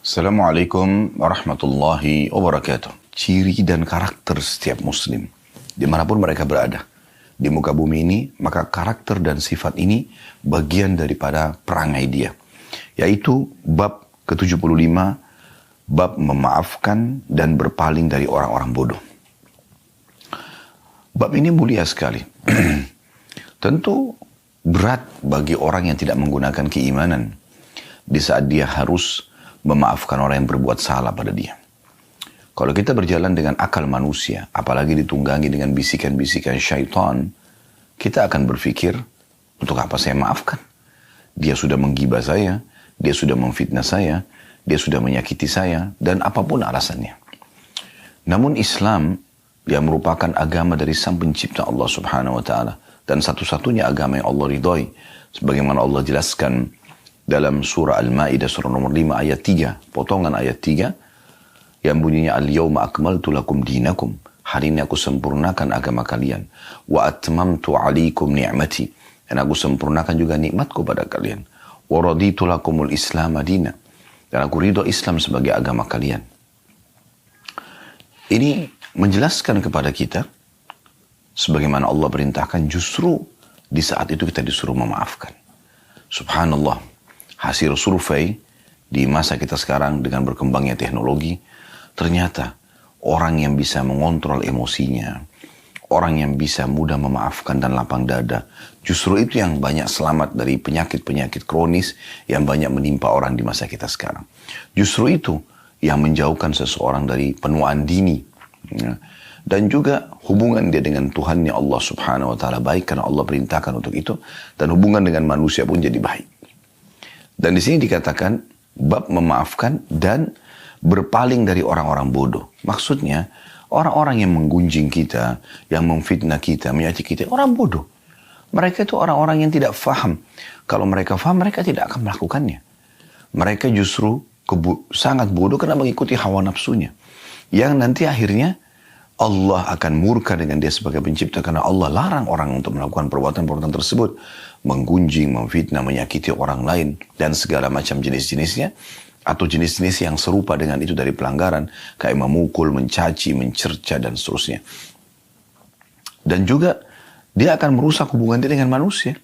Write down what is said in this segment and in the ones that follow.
Assalamualaikum warahmatullahi wabarakatuh. Ciri dan karakter setiap muslim, dimanapun mereka berada di muka bumi ini, maka karakter dan sifat ini bagian daripada perangai dia. Yaitu bab ke-75, bab memaafkan dan berpaling dari orang-orang bodoh. Bab ini mulia sekali. Tentu berat bagi orang yang tidak menggunakan keimanan di saat dia harus memaafkan orang yang berbuat salah pada dia. Kalau kita berjalan dengan akal manusia, apalagi ditunggangi dengan bisikan-bisikan syaitan, kita akan berpikir, untuk apa saya maafkan? Dia sudah menggibah saya, dia sudah memfitnah saya, dia sudah menyakiti saya, dan apapun alasannya. Namun Islam yang merupakan agama dari Sang Pencipta Allah Subhanahu wa taala dan satu-satunya agama yang Allah ridhoi, sebagaimana Allah jelaskan dalam surah Al-Maidah surah nomor 5 ayat 3, potongan ayat 3 yang bunyinya al-yawma akmaltu lakum dinakum, hari ini aku sempurnakan agama kalian, wa atmamtu alaikum ni'mati, dan aku sempurnakan juga nikmatku pada kalian, wa raditu lakumul islam madina, dan aku ridho Islam sebagai agama kalian. Ini menjelaskan kepada kita sebagaimana Allah perintahkan, justru di saat itu kita disuruh memaafkan. Subhanallah. Hasil survei di masa kita sekarang dengan berkembangnya teknologi, ternyata orang yang bisa mengontrol emosinya, orang yang bisa mudah memaafkan dan lapang dada, justru itu yang banyak selamat dari penyakit-penyakit kronis yang banyak menimpa orang di masa kita sekarang. Justru itu yang menjauhkan seseorang dari penuaan dini. Ya. Dan juga hubungan dia dengan Tuhannya Allah Subhanahu wa taala baik karena Allah perintahkan untuk itu, dan hubungan dengan manusia pun jadi baik. Dan di sini dikatakan bab memaafkan dan berpaling dari orang-orang bodoh. Maksudnya orang-orang yang menggunjing kita, yang memfitnah kita, menyakiti kita, orang bodoh. Mereka itu orang-orang yang tidak faham. Kalau mereka faham, mereka tidak akan melakukannya. Mereka justru sangat bodoh karena mengikuti hawa nafsunya. Yang nanti akhirnya Allah akan murka dengan dia sebagai pencipta karena Allah larang orang untuk melakukan perbuatan-perbuatan tersebut. Menggunjing, memfitnah, menyakiti orang lain, dan segala macam jenis-jenisnya. Atau jenis-jenis yang serupa dengan itu dari pelanggaran. Kayak memukul, mencaci, mencerca, dan seterusnya. Dan juga dia akan merusak hubungan dia dengan manusia.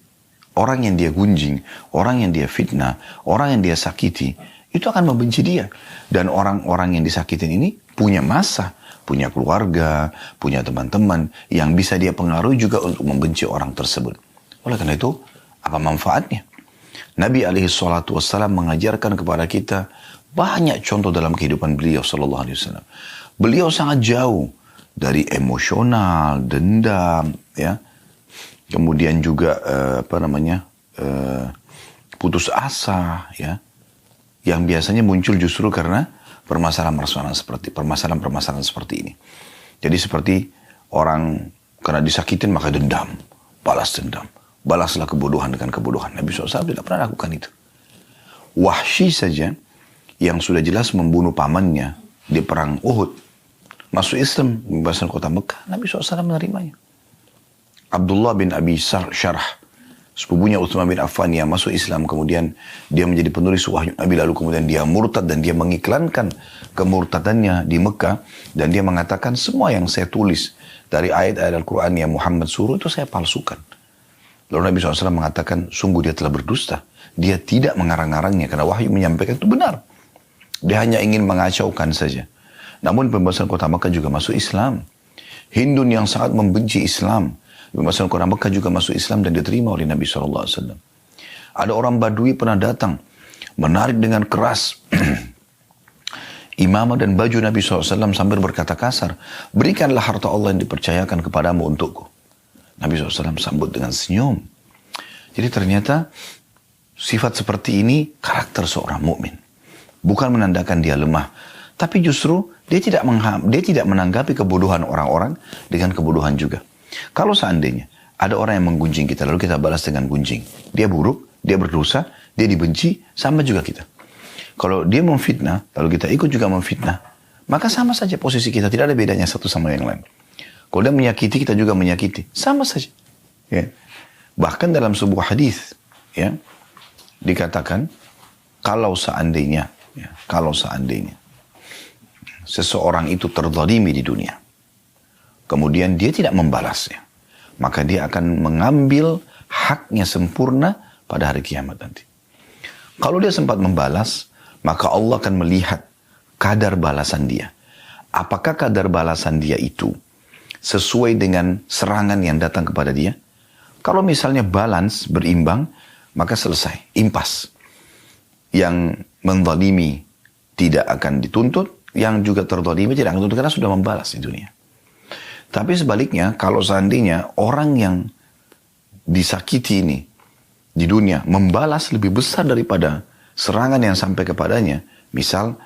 Orang yang dia gunjing, orang yang dia fitnah, orang yang dia sakiti, itu akan membenci dia. Dan orang-orang yang disakitin ini punya masa, punya keluarga, punya teman-teman yang bisa dia pengaruhi juga untuk membenci orang tersebut. Oleh karena itu, apa manfaatnya? Nabi SAW mengajarkan kepada kita banyak contoh dalam kehidupan beliau SAW. Beliau sangat jauh dari emosional, dendam, ya. Kemudian juga putus asa, ya, yang biasanya muncul justru karena permasalahan-permasalahan seperti ini. Jadi seperti orang karena disakitin maka dendam, balas dendam. Balaslah kebodohan dengan kebodohan. Nabi SAW tidak pernah lakukan itu. Wahsy saja yang sudah jelas membunuh pamannya di perang Uhud, masuk Islam, membebaskan kota Mekah, Nabi SAW menerimanya. Abdullah bin Abi Syarh, sepupunya Utsman bin Affan yang masuk Islam, kemudian dia menjadi penulis wahyu Nabi, lalu kemudian dia murtad dan dia mengiklankan kemurtadannya di Mekah, dan dia mengatakan semua yang saya tulis dari ayat-ayat Al-Quran yang Muhammad suruh itu saya palsukan. Lalu Nabi SAW mengatakan sungguh dia telah berdusta, dia tidak mengarang-arangnya karena wahyu menyampaikan itu benar, dia hanya ingin mengacaukan saja. Namun pembebasan kota Mekah juga masuk Islam. Hindun yang sangat membenci Islam, pembebasan kota Mekah juga masuk Islam dan diterima oleh Nabi SAW. Ada orang Badui pernah datang, menarik dengan keras imamah dan baju Nabi SAW sambil berkata kasar, berikanlah harta Allah yang dipercayakan kepadamu untukku. Nabi SAW sambut dengan senyum. Jadi ternyata sifat seperti ini karakter seorang mukmin. Bukan menandakan dia lemah, tapi justru dia tidak menanggapi kebodohan orang-orang dengan kebodohan juga. Kalau seandainya ada orang yang menggunjing kita, lalu kita balas dengan gunjing, dia buruk, dia berdosa, dia dibenci, sama juga kita. Kalau dia memfitnah, lalu kita ikut juga memfitnah, maka sama saja posisi kita, tidak ada bedanya satu sama yang lain. Kalau dia menyakiti, kita juga menyakiti, sama saja. Ya. Bahkan dalam sebuah hadis, ya, dikatakan kalau seandainya Ya, kalau seandainya seseorang itu terzalimi di dunia, kemudian dia tidak membalasnya, maka dia akan mengambil haknya sempurna pada hari kiamat nanti. Kalau dia sempat membalas, maka Allah akan melihat kadar balasan dia. Apakah kadar balasan dia itu sesuai dengan serangan yang datang kepada dia? Kalau misalnya balance, berimbang, maka selesai, impas. Yang menzalimi tidak akan dituntut, yang juga terzalimi tidak akan dituntut karena sudah membalas di dunia. Tapi sebaliknya, kalau seandainya orang yang disakiti ini di dunia membalas lebih besar daripada serangan yang sampai kepadanya, misal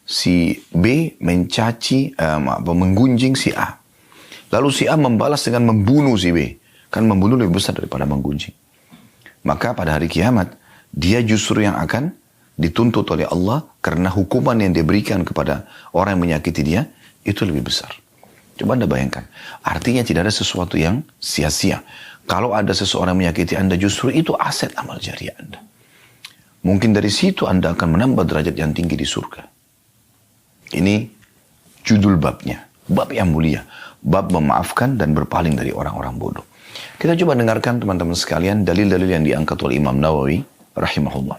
si B menggunjing si A, lalu si A membalas dengan membunuh si B, kan membunuh lebih besar daripada menggunjing, maka pada hari kiamat dia justru yang akan dituntut oleh Allah karena hukuman yang diberikan kepada orang yang menyakiti dia itu lebih besar. Coba Anda bayangkan, artinya tidak ada sesuatu yang sia-sia. Kalau ada seseorang menyakiti Anda, justru itu aset amal jariah Anda. Mungkin dari situ Anda akan menambah derajat yang tinggi di surga. Ini judul babnya, bab yang mulia, bab memaafkan dan berpaling dari orang-orang bodoh. Kita coba dengarkan teman-teman sekalian dalil-dalil yang diangkat oleh Imam Nawawi rahimahullah.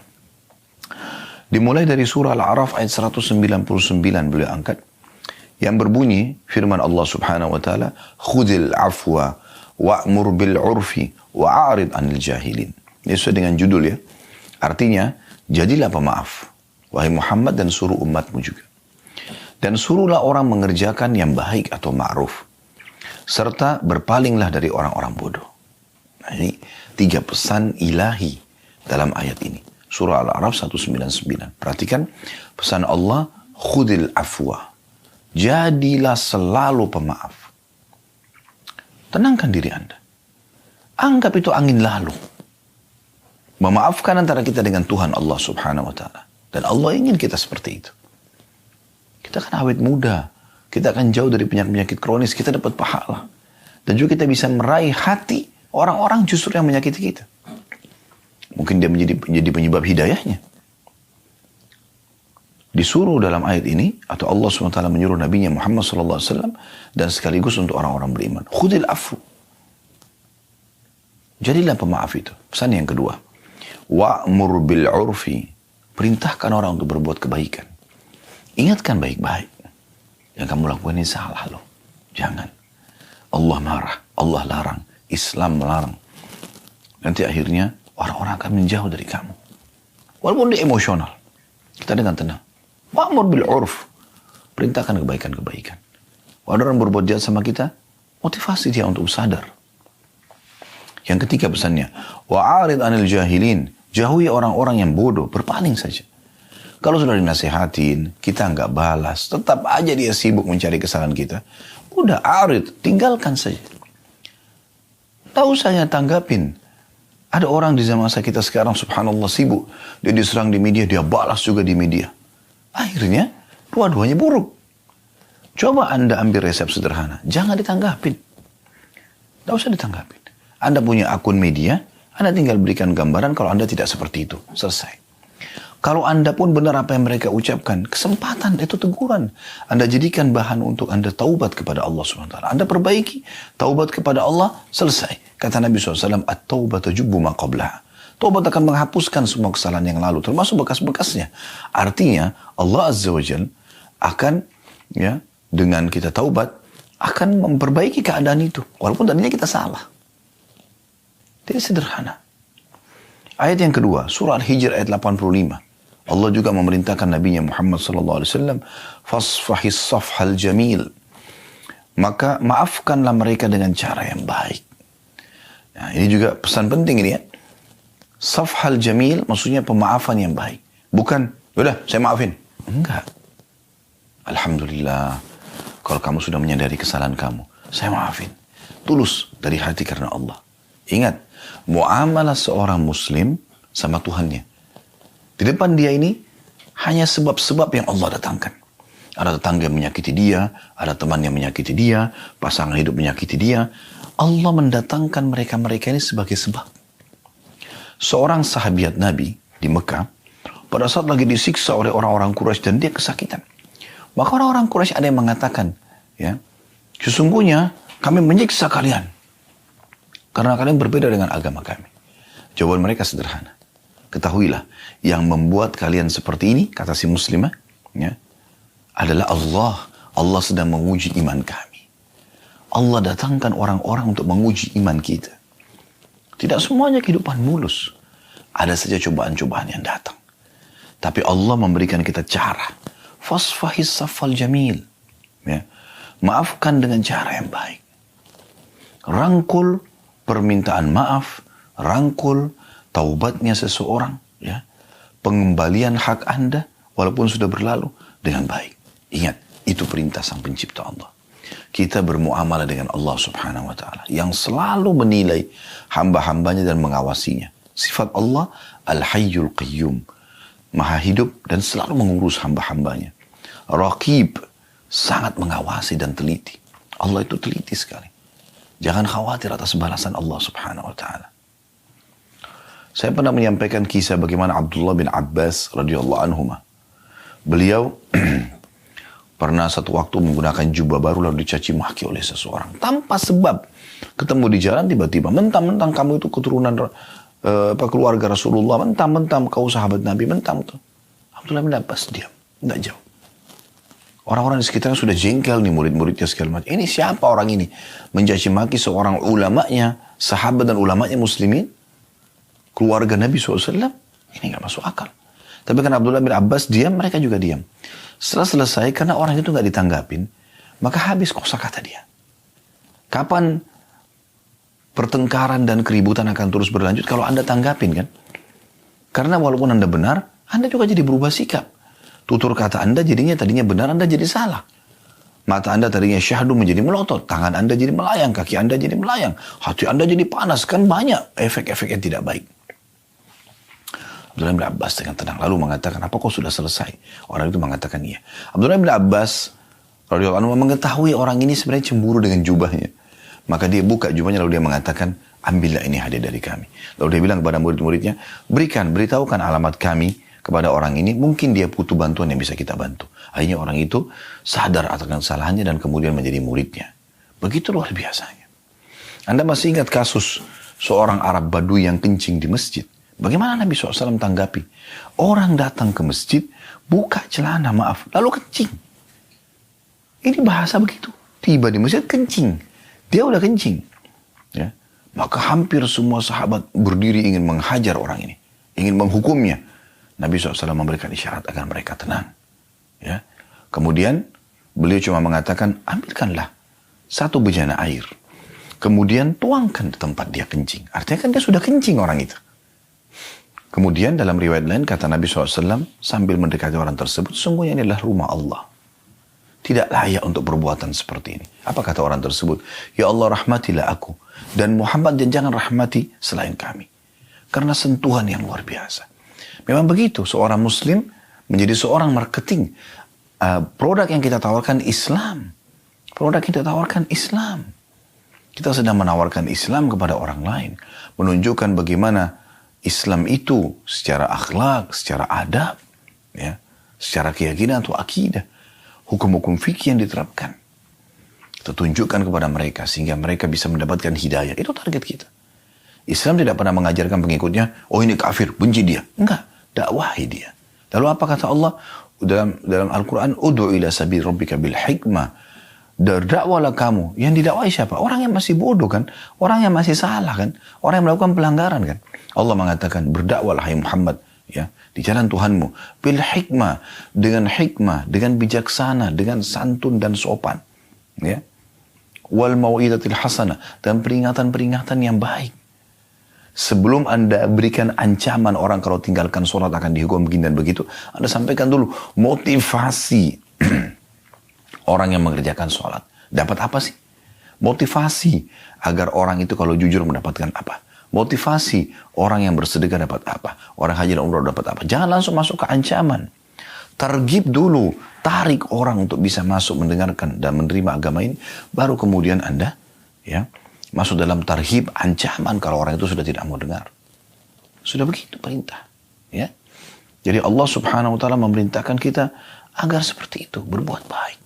Dimulai dari surah Al-A'raf ayat 199 beliau angkat, yang berbunyi firman Allah Subhanahu wa taala, "Khudhil afwa wa'mur bil 'urfi wa'arid 'anil jahilin." Ini sesuai dengan judul ya. Artinya, jadilah pemaaf wahai Muhammad dan suruh umatmu juga. Dan suruhlah orang mengerjakan yang baik atau ma'ruf, serta berpalinglah dari orang-orang bodoh. Nah, ini 3 pesan ilahi dalam ayat ini. Surah Al-A'raf 199. Perhatikan pesan Allah, khudil afwa. Jadilah selalu pemaaf. Tenangkan diri Anda. Anggap itu angin lalu. Memaafkan antara kita dengan Tuhan Allah Subhanahu wa ta'ala. Dan Allah ingin kita seperti itu. Kita kan awet muda. Kita akan jauh dari penyakit-penyakit kronis. Kita dapat pahala. Dan juga kita bisa meraih hati orang-orang justru yang menyakiti kita. Mungkin dia menjadi penyebab hidayahnya. Disuruh dalam ayat ini, atau Allah SWT menyuruh Nabi Muhammad SAW, dan sekaligus untuk orang-orang beriman. Khudil afu. Jadilah pemaaf itu. Pesan yang kedua. Wa'mur bil 'urfi. Perintahkan orang untuk berbuat kebaikan. Ingatkan baik-baik. Yang kamu lakukan ini salah loh. Jangan. Allah marah. Allah larang. Islam melarang. Nanti akhirnya orang-orang akan menjauh dari kamu. Walaupun dia emosional. Kita dengan tenang. Wa'mur bil 'urf. Perintahkan kebaikan-kebaikan. Kalau orang berbuat jahat sama kita, motivasi dia untuk sadar. Yang ketiga pesannya, wa'arid 'anil jahilin. Jauhi orang-orang yang bodoh, berpaling saja. Kalau sudah dinasihatin, kita nggak balas, tetap aja dia sibuk mencari kesalahan kita. Udah arid, tinggalkan saja. Tahu saya tanggapin. Ada orang di zaman masa kita sekarang, subhanallah, sibuk. Dia diserang di media, dia balas juga di media. Akhirnya, dua-duanya buruk. Coba Anda ambil resep sederhana. Jangan ditanggapin. Tidak usah ditanggapin. Anda punya akun media, Anda tinggal berikan gambaran kalau Anda tidak seperti itu. Selesai. Kalau Anda pun benar apa yang mereka ucapkan, kesempatan itu teguran. Anda jadikan bahan untuk Anda taubat kepada Allah SWT. Anda perbaiki, taubat kepada Allah, selesai. Kata Nabi SAW, at-taubat tajubbu ma qablaha. Taubat akan menghapuskan semua kesalahan yang lalu, termasuk bekas-bekasnya. Artinya, Allah Azza wa Jal akan, ya, dengan kita taubat, akan memperbaiki keadaan itu. Walaupun tadinya kita salah. Jadi sederhana. Ayat yang kedua, surah Al-Hijr ayat 85. Allah juga memerintahkan Nabi Muhammad SAW, fasfahis safhal jamil. Maka maafkanlah mereka dengan cara yang baik. Nah, ini juga pesan penting ini ya. Safhal jamil maksudnya pemaafan yang baik. Bukan, udah saya maafin. Enggak. Alhamdulillah. Kalau kamu sudah menyadari kesalahan kamu, saya maafin. Tulus dari hati karena Allah. Ingat, muamalah seorang muslim sama Tuhannya. Di depan dia ini hanya sebab-sebab yang Allah datangkan. Ada tetangga yang menyakiti dia, ada teman yang menyakiti dia, pasangan hidup menyakiti dia. Allah mendatangkan mereka-mereka ini sebagai sebab. Seorang sahabiat Nabi di Mekah, pada saat lagi disiksa oleh orang-orang Quraisy dan dia kesakitan. Maka orang-orang Quraisy ada yang mengatakan, ya, sesungguhnya kami menyiksa kalian karena kalian berbeda dengan agama kami. Jawaban mereka sederhana. Ketahuilah, yang membuat kalian seperti ini, kata si muslimah, ya, adalah Allah. Allah sedang menguji iman kami. Allah datangkan orang-orang untuk menguji iman kita. Tidak semuanya kehidupan mulus. Ada saja cobaan-cobaan yang datang. Tapi Allah memberikan kita cara. Fasfahis safal jamil. Ya. Maafkan dengan cara yang baik. Rangkul permintaan maaf. Rangkul taubatnya seseorang. Ya. Pengembalian hak Anda walaupun sudah berlalu dengan baik. Ingat, itu perintah Sang Pencipta Allah. Kita bermuamalah dengan Allah Subhanahu wa ta'ala yang selalu menilai hamba-hambanya dan mengawasinya. Sifat Allah Al-Hayyul Qayyum, Maha hidup dan selalu mengurus hamba-hambanya. Raqib, sangat mengawasi dan teliti. Allah itu teliti sekali. Jangan khawatir atas balasan Allah Subhanahu wa ta'ala. Saya pernah menyampaikan kisah bagaimana Abdullah bin Abbas radhiyallahu anhu. Beliau pernah satu waktu menggunakan jubah baru lalu dicaci maki oleh seseorang. Tanpa sebab. Ketemu di jalan tiba-tiba. Mentang-mentang kamu itu keturunan keluarga Rasulullah. Mentang-mentang kau sahabat Nabi. Mentang-mentang. Abdullah bin Abbas diam. Tidak jauh. Orang-orang di sekitarnya sudah jengkel nih murid-muridnya segala macam. Ini siapa orang ini? Mencaci maki seorang ulamanya. Sahabat dan ulamanya muslimin. Keluarga Nabi SAW. Ini gak masuk akal. Tapi karena Abdullah bin Abbas diam, mereka juga diam. Setelah selesai, karena orang itu nggak ditanggapin, maka habis kosakata dia. Kapan pertengkaran dan keributan akan terus berlanjut kalau Anda tanggapin kan? Karena walaupun Anda benar, Anda juga jadi berubah sikap. Tutur kata Anda tadinya benar, Anda jadi salah. Mata Anda tadinya syahdu menjadi melotot, tangan Anda jadi melayang, kaki Anda jadi melayang, hati Anda jadi panas, kan banyak efek-efek yang tidak baik. Abdullah bin Abbas dengan tenang lalu mengatakan, apa kau sudah selesai? Orang itu mengatakan iya. Abdullah bin Abbas radhiyallahu anhu mengetahui orang ini sebenarnya cemburu dengan jubahnya. Maka dia buka jubahnya lalu dia mengatakan, ambillah ini hadiah dari kami. Lalu dia bilang kepada murid-muridnya, beritahukan alamat kami kepada orang ini, mungkin dia butuh bantuan yang bisa kita bantu. Akhirnya orang itu sadar atas kesalahannya dan kemudian menjadi muridnya. Begitu luar biasanya. Anda masih ingat kasus seorang Arab Badui yang kencing di masjid? Bagaimana Nabi SAW tanggapi? Orang datang ke masjid, buka celana, lalu kencing. Ini bahasa begitu. Tiba di masjid, kencing. Dia udah kencing. Ya. Maka hampir semua sahabat berdiri ingin menghajar orang ini. Ingin menghukumnya. Nabi SAW memberikan isyarat agar mereka tenang. Ya. Kemudian, beliau cuma mengatakan, ambilkanlah satu bejana air. Kemudian tuangkan di tempat dia kencing. Artinya kan dia sudah kencing orang itu. Kemudian dalam riwayat lain kata Nabi SAW sambil mendekati orang tersebut, sungguhnya ini adalah rumah Allah. Tidak layak untuk perbuatan seperti ini. Apa kata orang tersebut? Ya Allah rahmatilah aku. Dan Muhammad dan jangan rahmati selain kami. Karena sentuhan yang luar biasa. Memang begitu seorang muslim menjadi seorang marketing. Produk yang kita tawarkan Islam. Produk yang kita tawarkan Islam. Kita sedang menawarkan Islam kepada orang lain. Menunjukkan bagaimana Islam itu secara akhlak, secara adab, ya, secara keyakinan atau akidah, hukum-hukum fikih yang diterapkan. Kita tunjukkan kepada mereka sehingga mereka bisa mendapatkan hidayah. Itu target kita. Islam tidak pernah mengajarkan pengikutnya, oh ini kafir, benci dia. Enggak, dakwahi dia. Lalu apa kata Allah dalam Al-Quran? Ud'u ila sabil rabbika bil hikmah. Dakwalah kamu. Yang didakwahi siapa? Orang yang masih bodoh kan? Orang yang masih salah kan? Orang yang melakukan pelanggaran kan? Allah mengatakan, berdakwalah hai Muhammad, ya, di jalan Tuhanmu. Bil hikmah, dengan bijaksana, dengan santun dan sopan. Ya. Wal mau'izatil hasanah, dan peringatan-peringatan yang baik. Sebelum Anda berikan ancaman orang kalau tinggalkan sholat akan dihukum begini dan begitu, Anda sampaikan dulu motivasi orang yang mengerjakan sholat. Dapat apa sih? Motivasi agar orang itu kalau jujur mendapatkan apa? Motivasi orang yang bersedekah dapat apa? Orang haji dan umrah dapat apa? Jangan langsung masuk ke ancaman. Targib dulu. Tarik orang untuk bisa masuk mendengarkan dan menerima agama ini. Baru kemudian Anda ya masuk dalam tarhib ancaman kalau orang itu sudah tidak mau dengar. Sudah begitu perintah. Ya. Jadi Allah subhanahu wa ta'ala memerintahkan kita agar seperti itu, berbuat baik.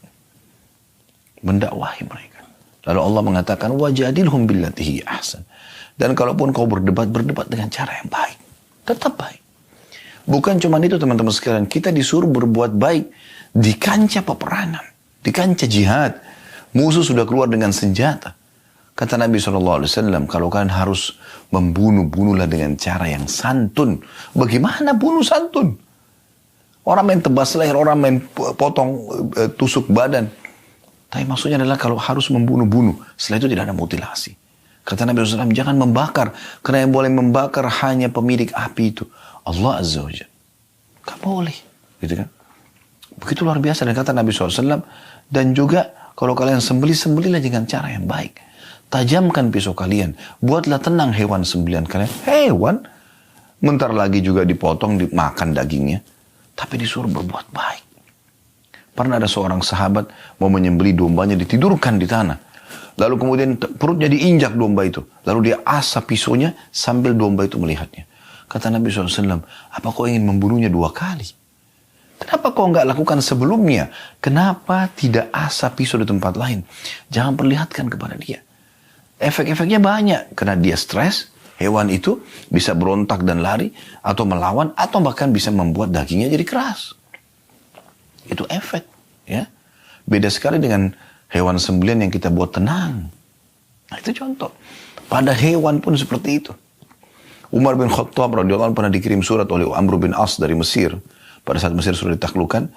Mendakwahi mereka. Lalu Allah mengatakan, wajadilhum billatihi ahsan. Dan kalaupun kau berdebat, berdebat dengan cara yang baik. Tetap baik. Bukan cuma itu teman-teman sekalian, kita disuruh berbuat baik di kancah peperangan, di kancah jihad. Musuh sudah keluar dengan senjata. Kata Nabi SAW, kalau kalian harus membunuh, bunuhlah dengan cara yang santun. Bagaimana bunuh santun? Orang main tebas leher, orang main potong, tusuk badan. Tapi maksudnya adalah kalau harus membunuh-bunuh, setelah itu tidak ada mutilasi. Kata Nabi SAW, jangan membakar, karena yang boleh membakar hanya pemilik api itu, Allah Azza wa Jalla. Gak boleh, gitu kan? Begitu luar biasa. Dan kata Nabi SAW, dan juga kalau kalian sembelih-sembelihlah dengan cara yang baik. Tajamkan pisau kalian, buatlah tenang hewan sembelihan kalian. Hewan, bentar lagi juga dipotong, dimakan dagingnya. Tapi disuruh berbuat baik. Pernah ada seorang sahabat mau menyembelih dombanya, ditidurkan di tanah. Lalu kemudian perutnya diinjak domba itu. Lalu dia asap pisaunya sambil domba itu melihatnya. Kata Nabi SAW, apa kau ingin membunuhnya 2 kali? Kenapa kau enggak lakukan sebelumnya? Kenapa tidak asap pisau di tempat lain? Jangan perlihatkan kepada dia. Efek-efeknya banyak. Karena dia stres, hewan itu bisa berontak dan lari, atau melawan, atau bahkan bisa membuat dagingnya jadi keras. Itu efek, ya. Beda sekali dengan hewan sembelihan yang kita buat tenang. Nah, itu contoh. Pada hewan pun seperti itu. Umar bin Khattab radhiyallahu anhu pernah dikirim surat oleh Amr bin As dari Mesir. Pada saat Mesir sudah ditaklukkan,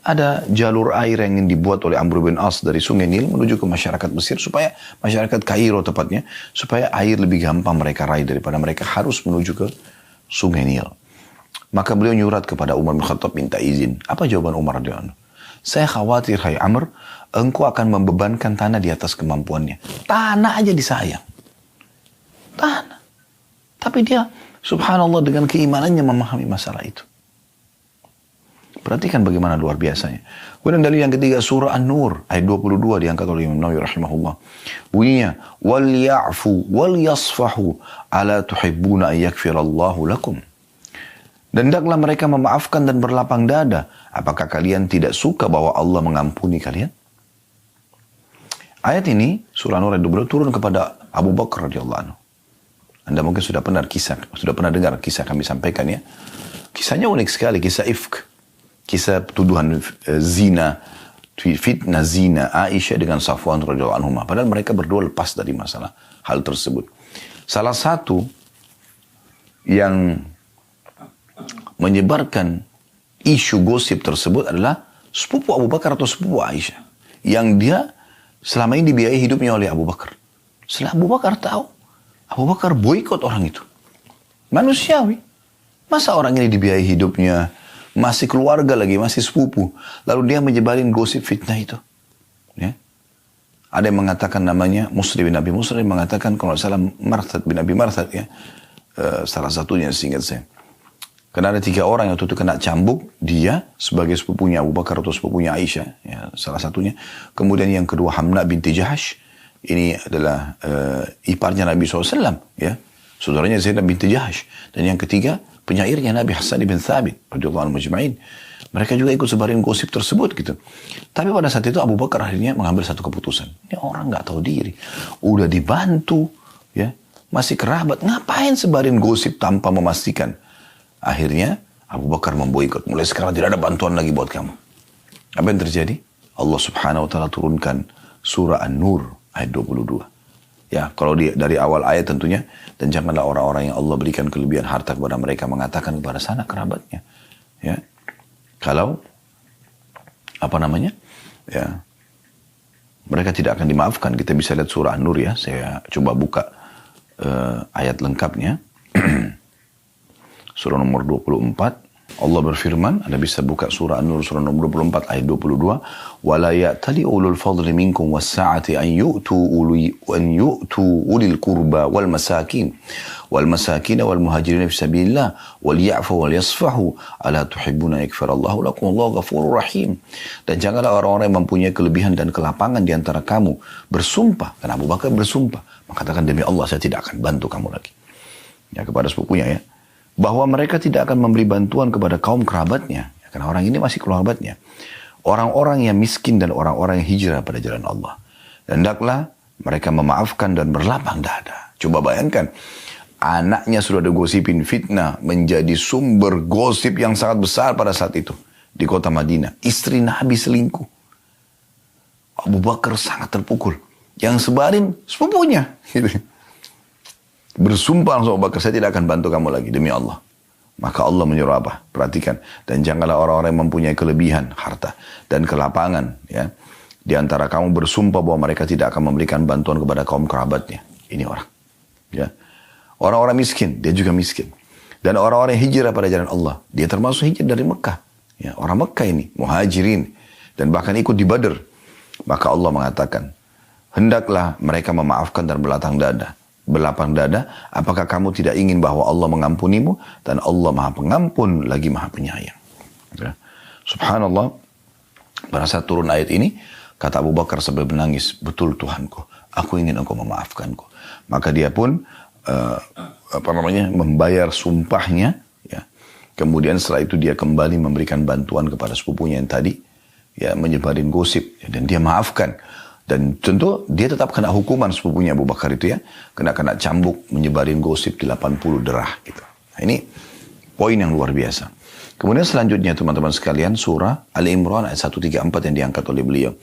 ada jalur air yang ingin dibuat oleh Amr bin As dari Sungai Nil menuju ke masyarakat Mesir, supaya masyarakat Kairo tepatnya, supaya air lebih gampang mereka raih daripada mereka harus menuju ke Sungai Nil. Maka beliau nyurat kepada Umar bin Khattab minta izin. Apa jawaban Umar radhiyallahu anhu? Saya khawatir, hai Amr, engkau akan membebankan tanah di atas kemampuannya. Tanah aja disayang. Tanah. Tapi dia, subhanallah, dengan keimanannya memahami masalah itu. Perhatikan bagaimana luar biasanya. Kemudian dalil yang ketiga, surah An-Nur, ayat 22 diangkat oleh Imam Nawawi rahimahullah. Bunyinya, wal ya'fu wal yasfahu ala tuhibbuna ayyakfirallahu lakum. Dan hendaklah mereka memaafkan dan berlapang dada. Apakah kalian tidak suka bahwa Allah mengampuni kalian? Ayat ini, surah Nur ayat 22 turun kepada Abu Bakar radhiyallahu anhu. Anda mungkin sudah pernah dengar kisah kami sampaikan, ya. Kisahnya unik sekali, kisah ifk. Kisah tuduhan zina, fitnah zina Aisyah dengan Safwan radhiyallahu anhu. Padahal mereka berdua lepas dari masalah hal tersebut. Salah satu yang menyebarkan isu gosip tersebut adalah sepupu Abu Bakar atau sepupu Aisyah. Yang dia selama ini dibiayai hidupnya oleh Abu Bakar. Setelah Abu Bakar tahu, Abu Bakar boikot orang itu. Manusiawi. Masa orang ini dibiayai hidupnya, masih keluarga lagi, masih sepupu. Lalu dia menyebarin gosip fitnah itu. Ya. Ada yang mengatakan namanya Musri bin Abi Musri, mengatakan kalau salah Marthad bin Abi Marthad, ya. Salah satunya seingat saya. Karena ada 3 orang yang waktu itu kena cambuk, dia sebagai sepupunya Abu Bakar atau sepupunya Aisyah, ya, salah satunya. Kemudian yang kedua Hamna binti Jahash, ini adalah iparnya Nabi SAW, ya, saudaranya Zainab binti Jahash. Dan yang ketiga penyairnya Nabi Hasan bin Thabit radhiyallahu anhu majma'in. Mereka juga ikut sebarin gosip tersebut gitu. Tapi pada saat itu Abu Bakar akhirnya mengambil satu keputusan. Ini orang nggak tahu diri, udah dibantu, ya, masih kerabat, ngapain sebarin gosip tanpa memastikan? Akhirnya Abu Bakar memboikot. Mulai sekarang tidak ada bantuan lagi buat kamu. Apa yang terjadi? Allah subhanahu wa ta'ala turunkan surah An-Nur ayat 22. Ya, kalau dari awal ayat tentunya, dan janganlah orang-orang yang Allah berikan kelebihan harta kepada mereka mengatakan kepada sanak kerabatnya. Ya. Kalau ya, mereka tidak akan dimaafkan. Kita bisa lihat surah An-Nur, ya. Saya coba buka ayat lengkapnya. Surah nomor 24, Allah berfirman, Anda bisa buka surah An-Nur surah nomor 24 ayat 22, wala ya'tali ulul fadli minkum was-sa'ati an yu'tu ulil qurba wal masakin wal muhajirin fi sabilillah wal ya'fu wal yasfahu ala tuhibbuna yakfirallahu lakum wallahu ghafurur rahim. Dan janganlah orang-orang yang mempunyai kelebihan dan kelapangan di antara kamu bersumpah, karena Abu Bakar bersumpah mengatakan, demi Allah saya tidak akan bantu kamu lagi. Ya, kepada sepupunya, ya. bahwa mereka tidak akan memberi bantuan kepada kaum kerabatnya, karena orang ini masih kerabatnya, orang-orang yang miskin dan orang-orang yang hijrah pada jalan Allah. Dan hendaklah mereka memaafkan dan berlapang dada. Coba bayangkan, anaknya sudah digosipin fitnah, menjadi sumber gosip yang sangat besar pada saat itu di kota Madinah. Istri Nabi selingkuh. Abu Bakar sangat terpukul. Yang sebarin sepupunya. Bersumpah langsung Abu Bakar, saya tidak akan bantu kamu lagi demi Allah. Maka Allah menyuruh apa? Perhatikan. Dan janganlah orang-orang yang mempunyai kelebihan harta dan kelapangan, ya, di antara kamu bersumpah bahwa mereka tidak akan memberikan bantuan kepada kaum kerabatnya. Ini orang. Ya. Orang-orang miskin, dia juga miskin. Dan orang-orang yang hijrah pada jalan Allah, dia termasuk hijrah dari Mekah. Ya, orang Mekah ini, muhajirin. Dan bahkan ikut di Badr. Maka Allah mengatakan, hendaklah mereka memaafkan dan berlapang dada. Apakah kamu tidak ingin bahwa Allah mengampunimu? Dan Allah maha pengampun lagi maha penyayang. Ya. Subhanallah. Pada saat turun ayat ini, kata Abu Bakar sambil menangis, betul Tuhanku, aku ingin engkau memaafkanku. Maka dia pun membayar sumpahnya. Ya. Kemudian setelah itu dia kembali memberikan bantuan kepada sepupunya yang tadi, ya, menyebarin gosip, ya, dan dia maafkan. Dan tentu dia tetap kena hukuman sepupunya Abu Bakar itu, ya, kena cambuk, menyebarin gosip di 80 derah gitu. Nah, ini poin yang luar biasa. Kemudian selanjutnya teman-teman sekalian, surah Ali Imran ayat 134 yang diangkat oleh beliau,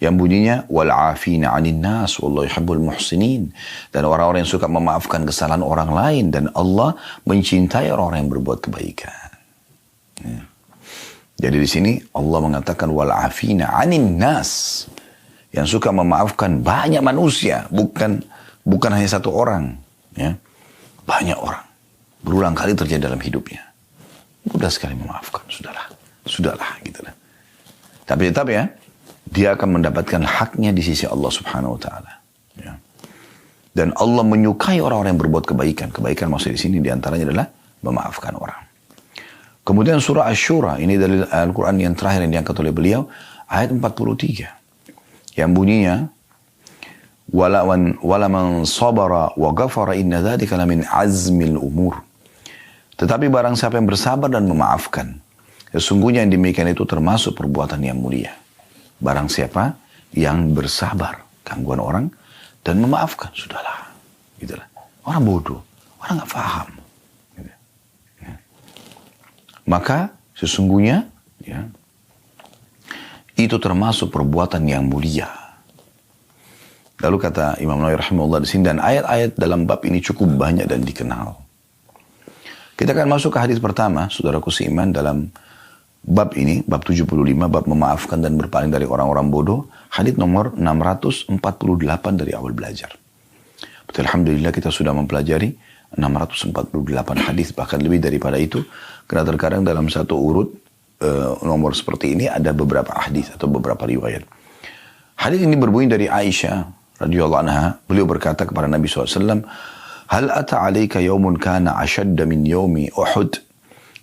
yang bunyinya wal afina 'anil nas wallahu yuhibbul muhsinin, dan orang-orang yang suka memaafkan kesalahan orang lain, dan Allah mencintai orang-orang yang berbuat kebaikan. Ya. Jadi di sini Allah mengatakan wal afina 'anil nas, yang suka memaafkan banyak manusia, bukan hanya satu orang, ya. Banyak orang. Berulang kali terjadi dalam hidupnya. Mudah sekali memaafkan, sudahlah gitu lah. Tapi tetap, ya, dia akan mendapatkan haknya di sisi Allah Subhanahu wa taala. Ya. Dan Allah menyukai orang-orang yang berbuat kebaikan. Kebaikan maksud di sini diantaranya adalah memaafkan orang. Kemudian surah Asy-Syura, ini dari Al-Quran yang terakhir yang diangkat oleh beliau, ayat 43. Yang bunyinya, wala man sabara wa ghafara inna dzalika lamin azmil umur. Tetapi barang siapa yang bersabar dan memaafkan, sesungguhnya yang demikian itu termasuk perbuatan yang mulia. Barang siapa yang bersabar gangguan orang dan memaafkan, sudahlah, gitulah. Orang bodoh, orang nggak paham. Gitu. Ya. Maka sesungguhnya, ya, itu termasuk perbuatan yang mulia. Lalu kata Imam Nawawi rahimahullah di sini, dan ayat-ayat dalam bab ini cukup banyak dan dikenal. Kita akan masuk ke hadis pertama, saudaraku seiman, dalam bab ini, bab 75, bab memaafkan dan berpaling dari orang-orang bodoh, hadis nomor 648 dari awal belajar. Betul, alhamdulillah kita sudah mempelajari 648 hadis, bahkan lebih daripada itu, karena terkadang dalam satu urut nomor seperti ini ada beberapa hadis atau beberapa riwayat. Hadis ini berbunyi dari Aisyah radhiyallahu anha, beliau berkata kepada Nabi SAW, hal ata alaika yawmun kana ashadda min yawmi Uhud?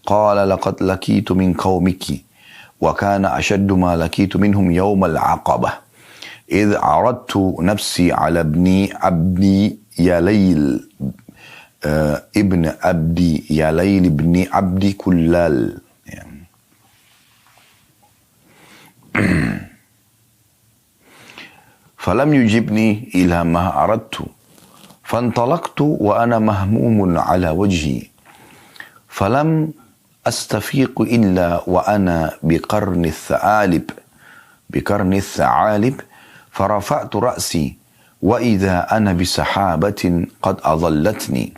Qala laqad lakitu min qawmiki wa kana ashaddu ma lakitu minhum yawm al-aqabah idh aradtu nafsi ala ibni Yalayl ibn abdi Yalayl ibn abdi kullal. Falam yujibni ila ma aradtu fantalaqtu wa ana mahmumun ala wajhi falam astafiq illa wa ana biqarni الثعالب فرفعت رأسي وإذا أنا بسحابة قد أظلتني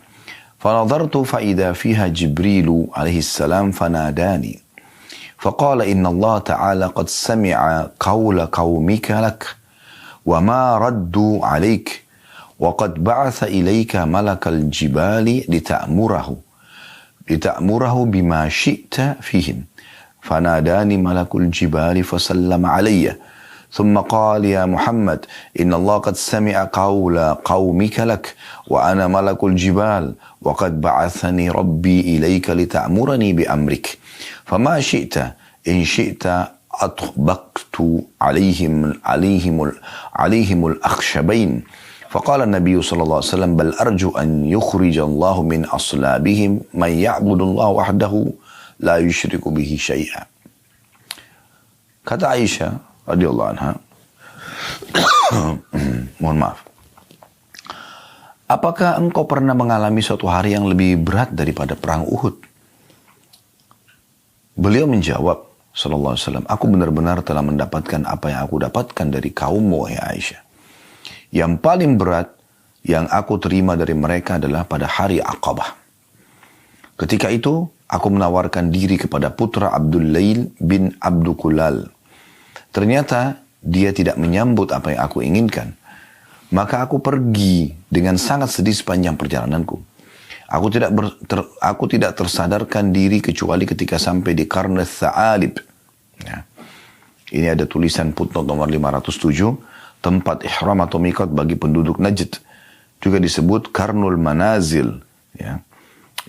فنظرت فإذا فيها جبريل عليه السلام فناداني فقال إن الله تعالى قد سمع قول قومك لك وما ردوا عليك وقد بعث إليك ملك الجبال لتأمره بما شئت فيهم فناداني ملك الجبال فسلم علي ثم قال يا محمد إن الله قد سمع قول قومك لك وأنا ملك الجبال وقد بعثني ربي إليك لتأمرني بأمرك فما شئت إن شئت أطبقت عليهم الأخشبين Faqala Nabi sallallahu alaihi wasallam bal arju an yukhrijallahu min aslabihim man ya'budullaha wahdahu la yusyriku bihi syai'a. Kata Aisyah radhiyallahu anha, mohon maaf. Apakah engkau pernah mengalami suatu hari yang lebih berat daripada perang Uhud? Beliau menjawab sallallahu alaihi wasallam, aku benar-benar telah mendapatkan apa yang aku dapatkan dari kaummu ya Aisyah. Yang paling berat yang aku terima dari mereka adalah pada hari Aqabah. Ketika itu aku menawarkan diri kepada putra Abdul Lail bin Abdul Kulal. Ternyata dia tidak menyambut apa yang aku inginkan. Maka aku pergi dengan sangat sedih sepanjang perjalananku. Aku tidak tersadarkan diri kecuali ketika sampai di Qarn Tha'alib. Ya. Ini ada tulisan footnote nomor 507, tempat ihram atau miqat bagi penduduk Najd. Juga disebut Qarnul Manazil, ya,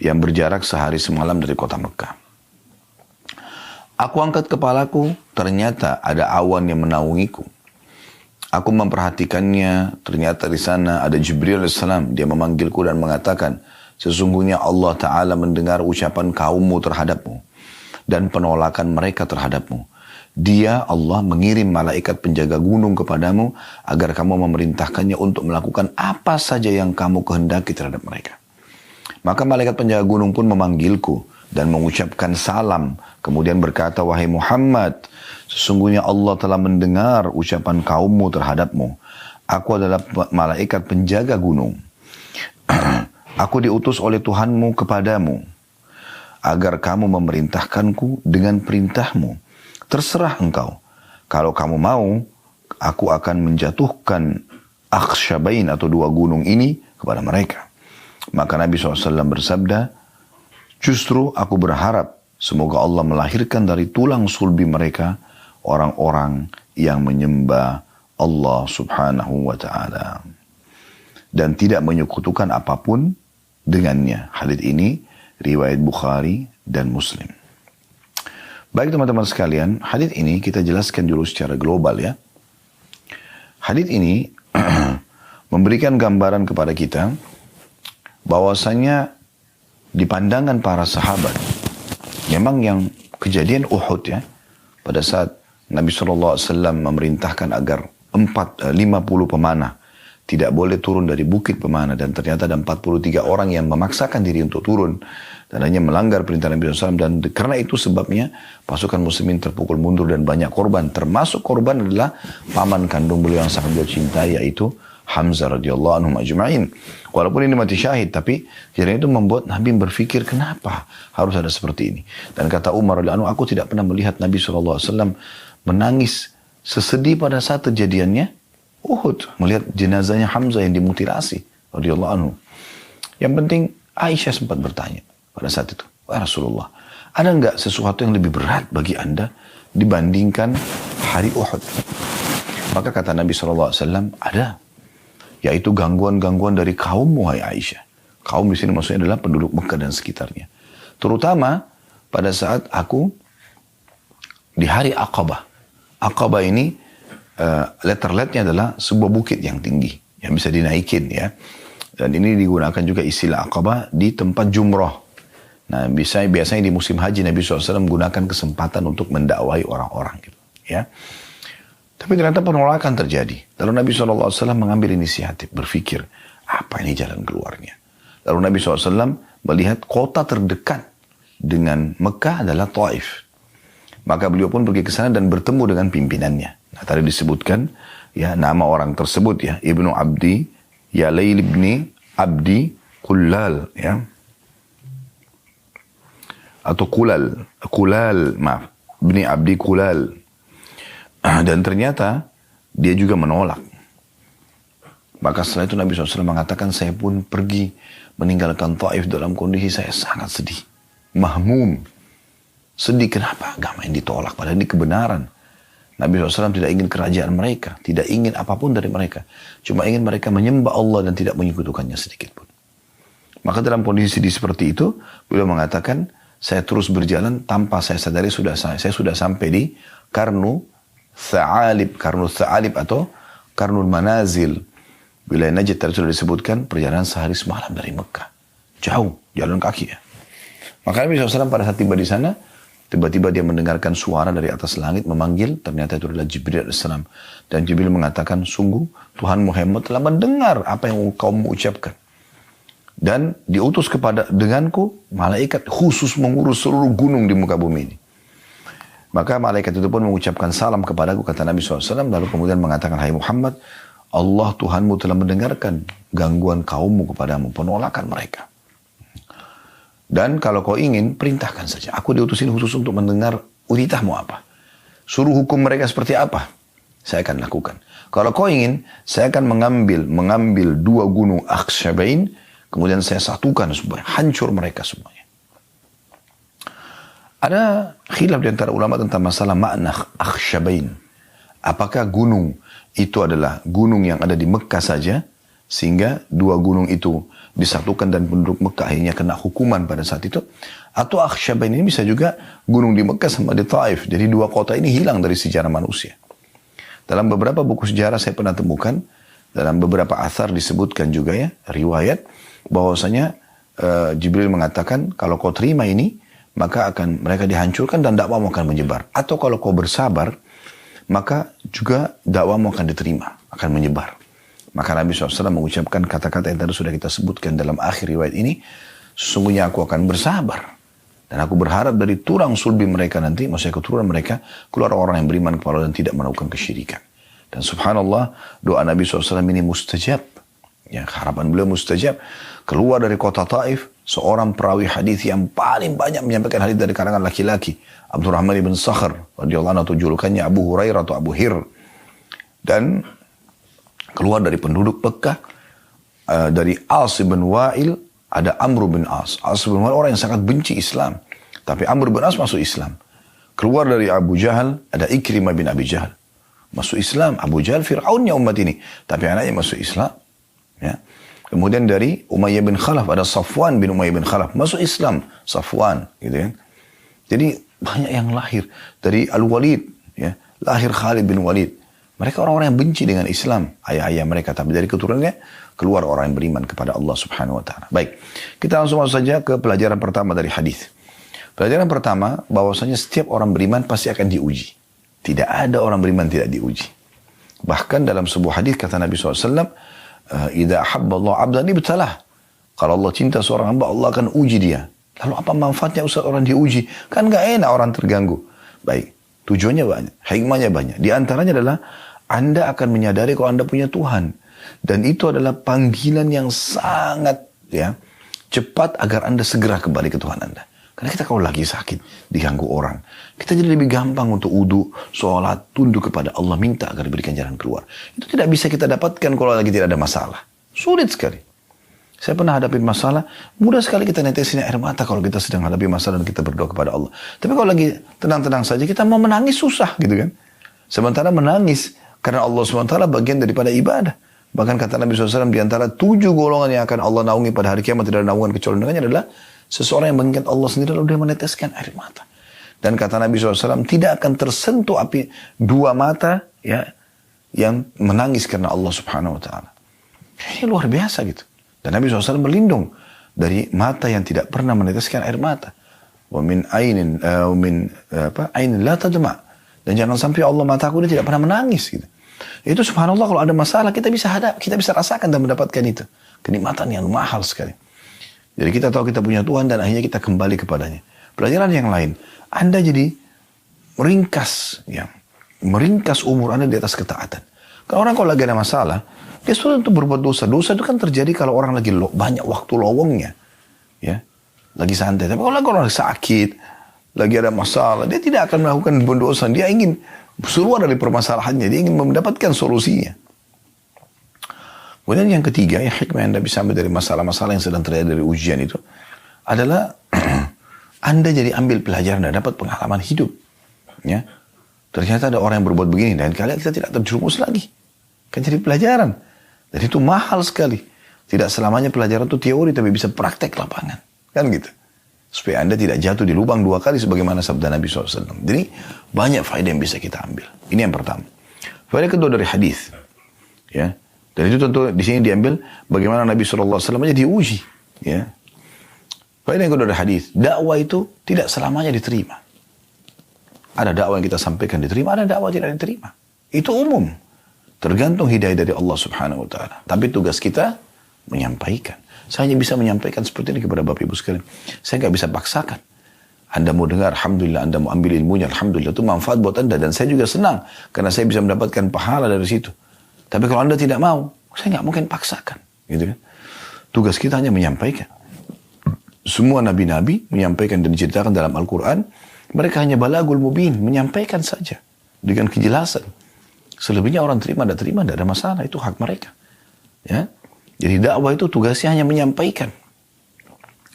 yang berjarak sehari semalam dari kota Mekah. Aku angkat kepalaku, ternyata ada awan yang menaungiku. Aku memperhatikannya, ternyata di sana ada Jibril alaihissalam. Dia memanggilku dan mengatakan, sesungguhnya Allah Ta'ala mendengar ucapan kaummu terhadapmu dan penolakan mereka terhadapmu. Dia, Allah, mengirim malaikat penjaga gunung kepadamu agar kamu memerintahkannya untuk melakukan apa saja yang kamu kehendaki terhadap mereka. Maka malaikat penjaga gunung pun memanggilku dan mengucapkan salam. Kemudian berkata, wahai Muhammad, sesungguhnya Allah telah mendengar ucapan kaummu terhadapmu. Aku adalah malaikat penjaga gunung. Aku diutus oleh Tuhanmu kepadamu agar kamu memerintahkanku dengan perintahmu. Terserah engkau. Kalau kamu mau, aku akan menjatuhkan Akhsyabain atau dua gunung ini kepada mereka. Maka Nabi SAW bersabda, justru aku berharap semoga Allah melahirkan dari tulang sulbi mereka orang-orang yang menyembah Allah Subhanahu wa Ta'ala dan tidak menyekutukan apapun dengannya. Hadits ini riwayat Bukhari dan Muslim. Baik teman-teman sekalian, hadits ini kita jelaskan dulu secara global ya. Hadits ini memberikan gambaran kepada kita bahwasanya di pandangan para sahabat, memang yang kejadian Uhud ya, pada saat Nabi SAW memerintahkan agar 50 pemanah tidak boleh turun dari bukit pemanah, dan ternyata ada 43 orang yang memaksakan diri untuk turun dan hanya melanggar perintah Nabi SAW, dan karena itu sebabnya pasukan muslimin terpukul mundur dan banyak korban, termasuk korban adalah paman kandung beliau yang sangat beliau cintai, yaitu Hamzah radhiyallahu anhu ajma'in. Walaupun ini mati syahid, tapi kejadian itu membuat Nabi berpikir kenapa harus ada seperti ini. Dan kata Umar radhiyallahu anhu, aku tidak pernah melihat Nabi SAW menangis sesedih pada saat kejadiannya Uhud, melihat jenazahnya Hamzah yang dimutilasi radhiyallahu anhu. Yang penting Aisyah sempat bertanya pada saat itu, wahai Rasulullah, ada enggak sesuatu yang lebih berat bagi anda dibandingkan hari Uhud? Maka kata Nabi SAW, ada, yaitu gangguan-gangguan dari kaum wahai Aisyah. Kaum di sini maksudnya adalah penduduk Mekah dan sekitarnya. Terutama pada saat aku di hari Aqabah. Aqabah ini letter-letternya adalah sebuah bukit yang tinggi yang bisa dinaikin ya. Dan ini digunakan juga istilah Aqabah di tempat jumrah. Nah, biasanya di musim haji Nabi SAW menggunakan kesempatan untuk mendakwahi orang-orang gitu, ya. Tapi ternyata penolakan terjadi. Lalu Nabi SAW mengambil inisiatif, berpikir, apa ini jalan keluarnya? Lalu Nabi SAW melihat kota terdekat dengan Mekah adalah Taif. Maka beliau pun pergi ke sana dan bertemu dengan pimpinannya. Nah, tadi disebutkan ya nama orang tersebut ya, Ibnu Abdi, Yalail ibni Abdi Kulal ya. Atau Kulal, maaf, Ibni Abdi Kulal. Dan ternyata dia juga menolak. Maka setelah itu Nabi SAW mengatakan, saya pun pergi meninggalkan Taif dalam kondisi saya sangat sedih. Mahmum. Sedih, kenapa agama yang ditolak? Padahal ini kebenaran. Nabi SAW tidak ingin kerajaan mereka, tidak ingin apapun dari mereka. Cuma ingin mereka menyembah Allah dan tidak menyekutukannya sedikit pun. Maka dalam kondisi seperti itu, beliau mengatakan, saya terus berjalan tanpa saya sadari saya sudah sampai di Qarnu Tha'alib atau Qarnul Manazil. Wilayah Najd tadi sudah disebutkan, perjalanan sehari semalam dari Mekah. Jauh, jalan kaki ya. Maka Nabi SAW pada saat tiba di sana, tiba-tiba dia mendengarkan suara dari atas langit memanggil, ternyata itu adalah Jibril AS. Dan Jibril mengatakan, sungguh Tuhan Muhammad telah mendengar apa yang kamu ucapkan. Dan diutus denganku, malaikat khusus mengurus seluruh gunung di muka bumi ini. Maka malaikat itu pun mengucapkan salam kepadaku, kata Nabi SAW, lalu kemudian mengatakan, hai Muhammad, Allah Tuhanmu telah mendengarkan gangguan kaummu kepadamu, penolakan mereka. Dan kalau kau ingin, perintahkan saja. Aku diutusin khusus untuk mendengar titahmu apa. Suruh hukum mereka seperti apa, saya akan lakukan. Kalau kau ingin, saya akan mengambil 2 gunung Akhshabain, kemudian saya satukan supaya hancur mereka semuanya. Ada khilaf di antara ulama tentang masalah makna Akhshabain. Apakah gunung itu adalah gunung yang ada di Mekah saja, sehingga 2 gunung itu disatukan dan penduduk Mekah akhirnya kena hukuman pada saat itu, atau Akhshabain ini bisa juga gunung di Mekah sama di Taif. Jadi 2 kota ini hilang dari sejarah manusia. Dalam beberapa buku sejarah saya pernah temukan, dalam beberapa athar disebutkan juga ya, riwayat, bahwasanya Jibril mengatakan, kalau kau terima ini, maka akan mereka dihancurkan dan dakwamu akan menyebar. Atau kalau kau bersabar, maka juga dakwamu akan diterima, akan menyebar. Maka Nabi SAW mengucapkan kata-kata yang tadi sudah kita sebutkan dalam akhir riwayat ini, sesungguhnya aku akan bersabar. Dan aku berharap dari tulang sulbi mereka nanti, maksudnya keturunan mereka, keluar orang yang beriman kepada Allah dan tidak melakukan kesyirikan. Dan subhanallah, doa Nabi SAW ini mustajab. Ya, harapan beliau mustajab. Keluar dari kota Taif, seorang perawi hadis yang paling banyak menyampaikan hadis dari kalangan laki-laki, Abdurrahman ibn Sakhr radhiyallahu anhu, atau julukannya Abu Hurairah atau Abu Hir. Dan keluar dari penduduk Mekah, dari As bin Wa'il, ada Amr bin As. As bin Wa'il orang yang sangat benci Islam, tapi Amr bin As masuk Islam. Keluar dari Abu Jahal, ada Ikrimah bin Abi Jahal, masuk Islam. Abu Jahal Fir'aunnya umat ini, tapi anaknya masuk Islam. Ya. Kemudian dari Umayyah bin Khalaf, ada Safwan bin Umayyah bin Khalaf, masuk Islam. Safwan, gitu ya. Jadi banyak yang lahir dari Al-Walid, ya, lahir Khalid bin Walid. Mereka orang-orang yang benci dengan Islam, ayah-ayah mereka, tapi dari keturunannya keluar orang yang beriman kepada Allah Subhanahu wa taala. Baik, kita langsung masuk saja ke pelajaran pertama dari hadis. Pelajaran pertama, bahwasanya setiap orang beriman pasti akan diuji. Tidak ada orang beriman tidak diuji. Bahkan dalam sebuah hadis kata Nabi SAW, idza ahabba Allah 'abdan ibtalah. Kalau Allah cinta seorang hamba, Allah akan uji dia. Lalu apa manfaatnya Ustaz orang diuji? Kan gak enak orang terganggu. Baik, tujuannya banyak, hikmahnya banyak. Di antaranya adalah Anda akan menyadari kalau Anda punya Tuhan. Dan itu adalah panggilan yang sangat cepat agar Anda segera kembali ke Tuhan Anda. Karena kita kalau lagi sakit, diganggu orang, kita jadi lebih gampang untuk wudu, sholat, tunduk kepada Allah, minta agar diberikan jalan keluar. Itu tidak bisa kita dapatkan kalau lagi tidak ada masalah. Sulit sekali. Saya pernah hadapin masalah, mudah sekali kita netesin air mata kalau kita sedang hadapi masalah dan kita berdoa kepada Allah. Tapi kalau lagi tenang-tenang saja, kita mau menangis susah gitu kan. Sementara menangis, karena Allah SWT bagian daripada ibadah. Bahkan kata Nabi SAW, di antara 7 golongan yang akan Allah naungi pada hari kiamat, tidak ada naungan kecuali dengannya adalah seseorang yang mengingat Allah sendiri lalu dia meneteskan air mata. Dan kata Nabi SAW, tidak akan tersentuh api 2 mata yang menangis karena Allah Subhanahu wa taala. Ini luar biasa gitu. Dan Nabi SAW berlindung dari mata yang tidak pernah meneteskan air mata. Wa min ainin ainin la tadma. Dan jangan sampai Allah mataku ini tidak pernah menangis gitu. Itu subhanallah, kalau ada masalah kita bisa rasakan dan mendapatkan itu. Kenikmatan yang mahal sekali. Jadi kita tahu kita punya Tuhan dan akhirnya kita kembali kepadanya. Pelajaran yang lain, Anda jadi meringkas umur Anda di atas ketaatan. Kalau orang kalau lagi ada masalah, dia sulit untuk berbuat dosa. Dosa itu kan terjadi kalau orang lagi banyak waktu lowongnya, lagi santai. Tapi kalau orang sakit, lagi ada masalah, dia tidak akan melakukan dosa. Dia ingin keluar dari permasalahannya, dia ingin mendapatkan solusinya. Kemudian yang ketiga, hikmah yang Anda bisa ambil dari masalah-masalah yang sedang terjadi dari ujian itu adalah Anda jadi ambil pelajaran dan dapat pengalaman hidup. Ya, ternyata ada orang yang berbuat begini dan kalian kita tidak terjerumus lagi. Kan jadi pelajaran. Dan itu mahal sekali. Tidak selamanya pelajaran itu teori, tapi bisa praktek lapangan. Kan gitu. Supaya Anda tidak jatuh di lubang 2 kali sebagaimana sabda Nabi SAW. Jadi banyak faedah yang bisa kita ambil. Ini yang pertama. Faedah kedua dari hadis. Ya. Dan itu tentu di sini diambil bagaimana Nabi SAW aja diuji. Ya. Faedah yang kedua dari hadis, dakwah itu tidak selamanya diterima. Ada dakwah yang kita sampaikan diterima, ada dakwah tidak diterima. Itu umum. Tergantung hidayah dari Allah Subhanahu wa taala. Tapi tugas kita menyampaikan. Saya hanya bisa menyampaikan seperti ini kepada Bapak Ibu sekalian. Saya nggak bisa paksakan. Anda mau dengar, alhamdulillah. Anda mau ambil ilmunya, alhamdulillah. Itu manfaat buat Anda. Dan saya juga senang. Karena saya bisa mendapatkan pahala dari situ. Tapi kalau Anda tidak mau, saya nggak mungkin paksakan. Gitu kan? Tugas kita hanya menyampaikan. Semua nabi-nabi menyampaikan dan diceritakan dalam Al-Quran. Mereka hanya balagul mubin. Menyampaikan saja. Dengan kejelasan. Selebihnya orang terima, tidak ada masalah. Itu hak mereka. Ya. Jadi dakwah itu tugasnya hanya menyampaikan.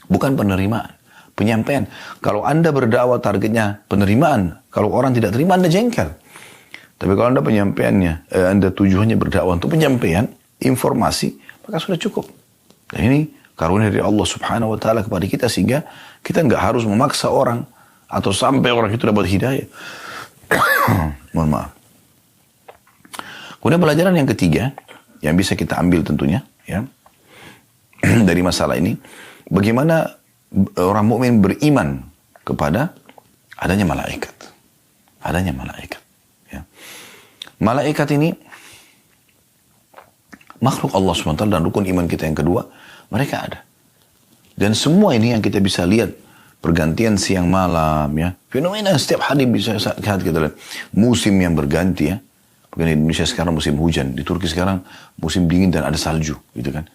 Bukan penerimaan. Penyampaian. Kalau Anda berdakwah targetnya penerimaan. Kalau orang tidak terima, Anda jengkel. Tapi kalau Anda penyampaiannya, Anda tujuannya berdakwah untuk penyampaian informasi, maka sudah cukup. Dan ini karunia dari Allah Subhanahu wa taala kepada kita sehingga kita nggak harus memaksa orang atau sampai orang itu dapat hidayah. Mohon maaf. Kemudian pelajaran yang ketiga yang bisa kita ambil tentunya ya dari masalah ini, bagaimana orang mukmin beriman kepada adanya malaikat. Adanya malaikat. Ya. Malaikat ini makhluk Allah SWT dan rukun iman kita yang kedua, mereka ada. Dan semua ini yang kita bisa lihat, pergantian siang malam, ya, fenomena setiap hari bisa kita lihat. Musim yang berganti, ya. Di Indonesia sekarang musim hujan, di Turki sekarang musim dingin dan ada salju, gitu kan.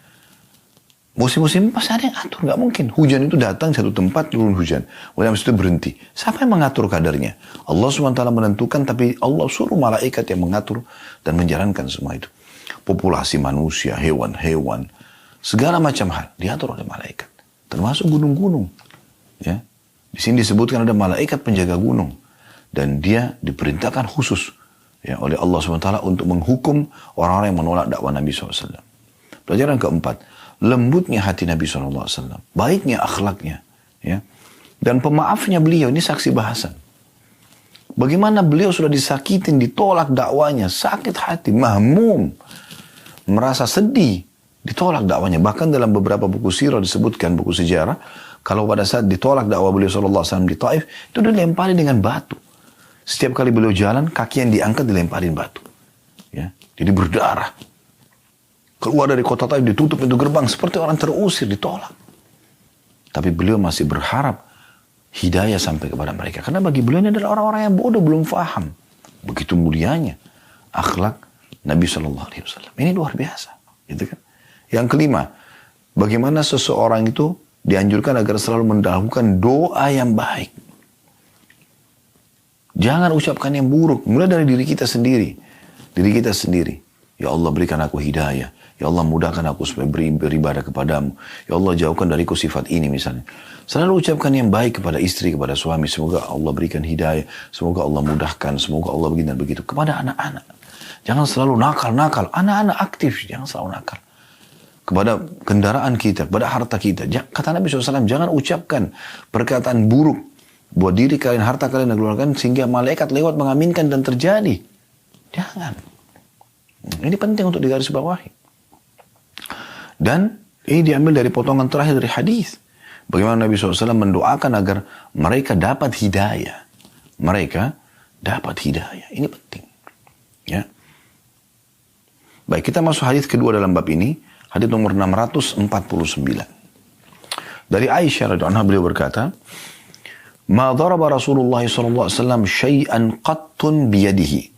Musim-musim pasti ada yang atur, nggak mungkin. Hujan itu datang satu tempat, turun hujan. Kemudian itu berhenti. Siapa yang mengatur kadarnya? Allah SWT menentukan, tapi Allah suruh malaikat yang mengatur dan menjalankan semua itu. Populasi manusia, hewan-hewan, segala macam hal diatur oleh malaikat. Termasuk gunung-gunung. Ya. Di sini disebutkan ada malaikat penjaga gunung. Dan dia diperintahkan khusus ya, oleh Allah SWT untuk menghukum orang-orang yang menolak dakwah Nabi SAW. Pelajaran keempat, lembutnya hati Nabi SAW, baiknya akhlaknya, ya, dan pemaafnya beliau. Ini saksi bahasan. Bagaimana beliau sudah disakitin, ditolak dakwanya, sakit hati, mahmum, merasa sedih, ditolak dakwanya. Bahkan dalam beberapa buku sirah disebutkan, buku sejarah, kalau pada saat ditolak dakwah beliau SAW di Taif, itu dilempari dengan batu. Setiap kali beliau jalan, kaki yang diangkat dilemparin batu. Ya, jadi berdarah. Keluar dari kota Taif, ditutup pintu gerbang, seperti orang terusir, ditolak. Tapi beliau masih berharap hidayah sampai kepada mereka. Karena bagi beliau ini adalah orang-orang yang bodoh, belum faham. Begitu mulianya akhlak Nabi SAW. Ini luar biasa. Gitu kan? Yang kelima, bagaimana seseorang itu dianjurkan agar selalu mendahulukan doa yang baik. Jangan ucapkan yang buruk. Mulai dari diri kita sendiri. Diri kita sendiri. Ya Allah, berikan aku hidayah. Ya Allah, mudahkan aku supaya beribadah kepadamu. Ya Allah, jauhkan dariku sifat ini misalnya. Selalu ucapkan yang baik kepada istri, kepada suami. Semoga Allah berikan hidayah. Semoga Allah mudahkan. Semoga Allah begini dan begitu. Kepada anak-anak. Jangan selalu nakal-nakal. Anak-anak aktif. Jangan selalu nakal. Kepada kendaraan kita, kepada harta kita. Kata Nabi SAW, jangan ucapkan perkataan buruk buat diri kalian, harta kalian dan keluarga kalian, sehingga malaikat lewat mengaminkan dan terjadi. Jangan. Ini penting untuk digarisbawahi. Dan ini diambil dari potongan terakhir dari hadis. Bagaimana Nabi SAW mendoakan agar mereka dapat hidayah. Mereka dapat hidayah. Ini penting. Ya. Baik, kita masuk hadis kedua dalam bab ini. Hadis nomor 649. Dari Aisyah radhiyallahu anha, beliau berkata, "Ma daraba Rasulullah sallallahu alaihi wasallam syai'an qattun biyadihi,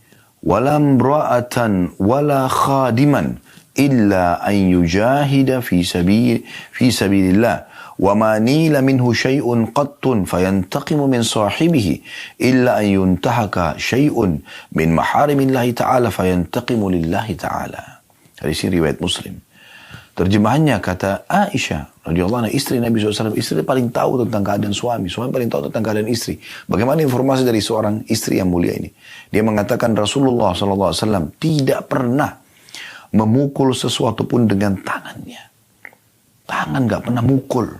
wala imra'atan wala khadiman illa an yujahida fi sabilillah, wa ma nila minhu syai'un qattun fayantaqimu min sahibihi illa an yuntahaka syai'un min maharimillahi ta'ala fayantaqimu lillahi ta'ala." Dari sini riwayat Muslim. Terjemahannya kata Aisyah radhiyallahu anha, istri Nabi SAW, istri paling tahu tentang keadaan suami, suami paling tahu tentang keadaan istri. Bagaimana informasi dari seorang istri yang mulia ini? Dia mengatakan Rasulullah SAW tidak pernah memukul sesuatu pun dengan tangannya. Tangan gak pernah mukul.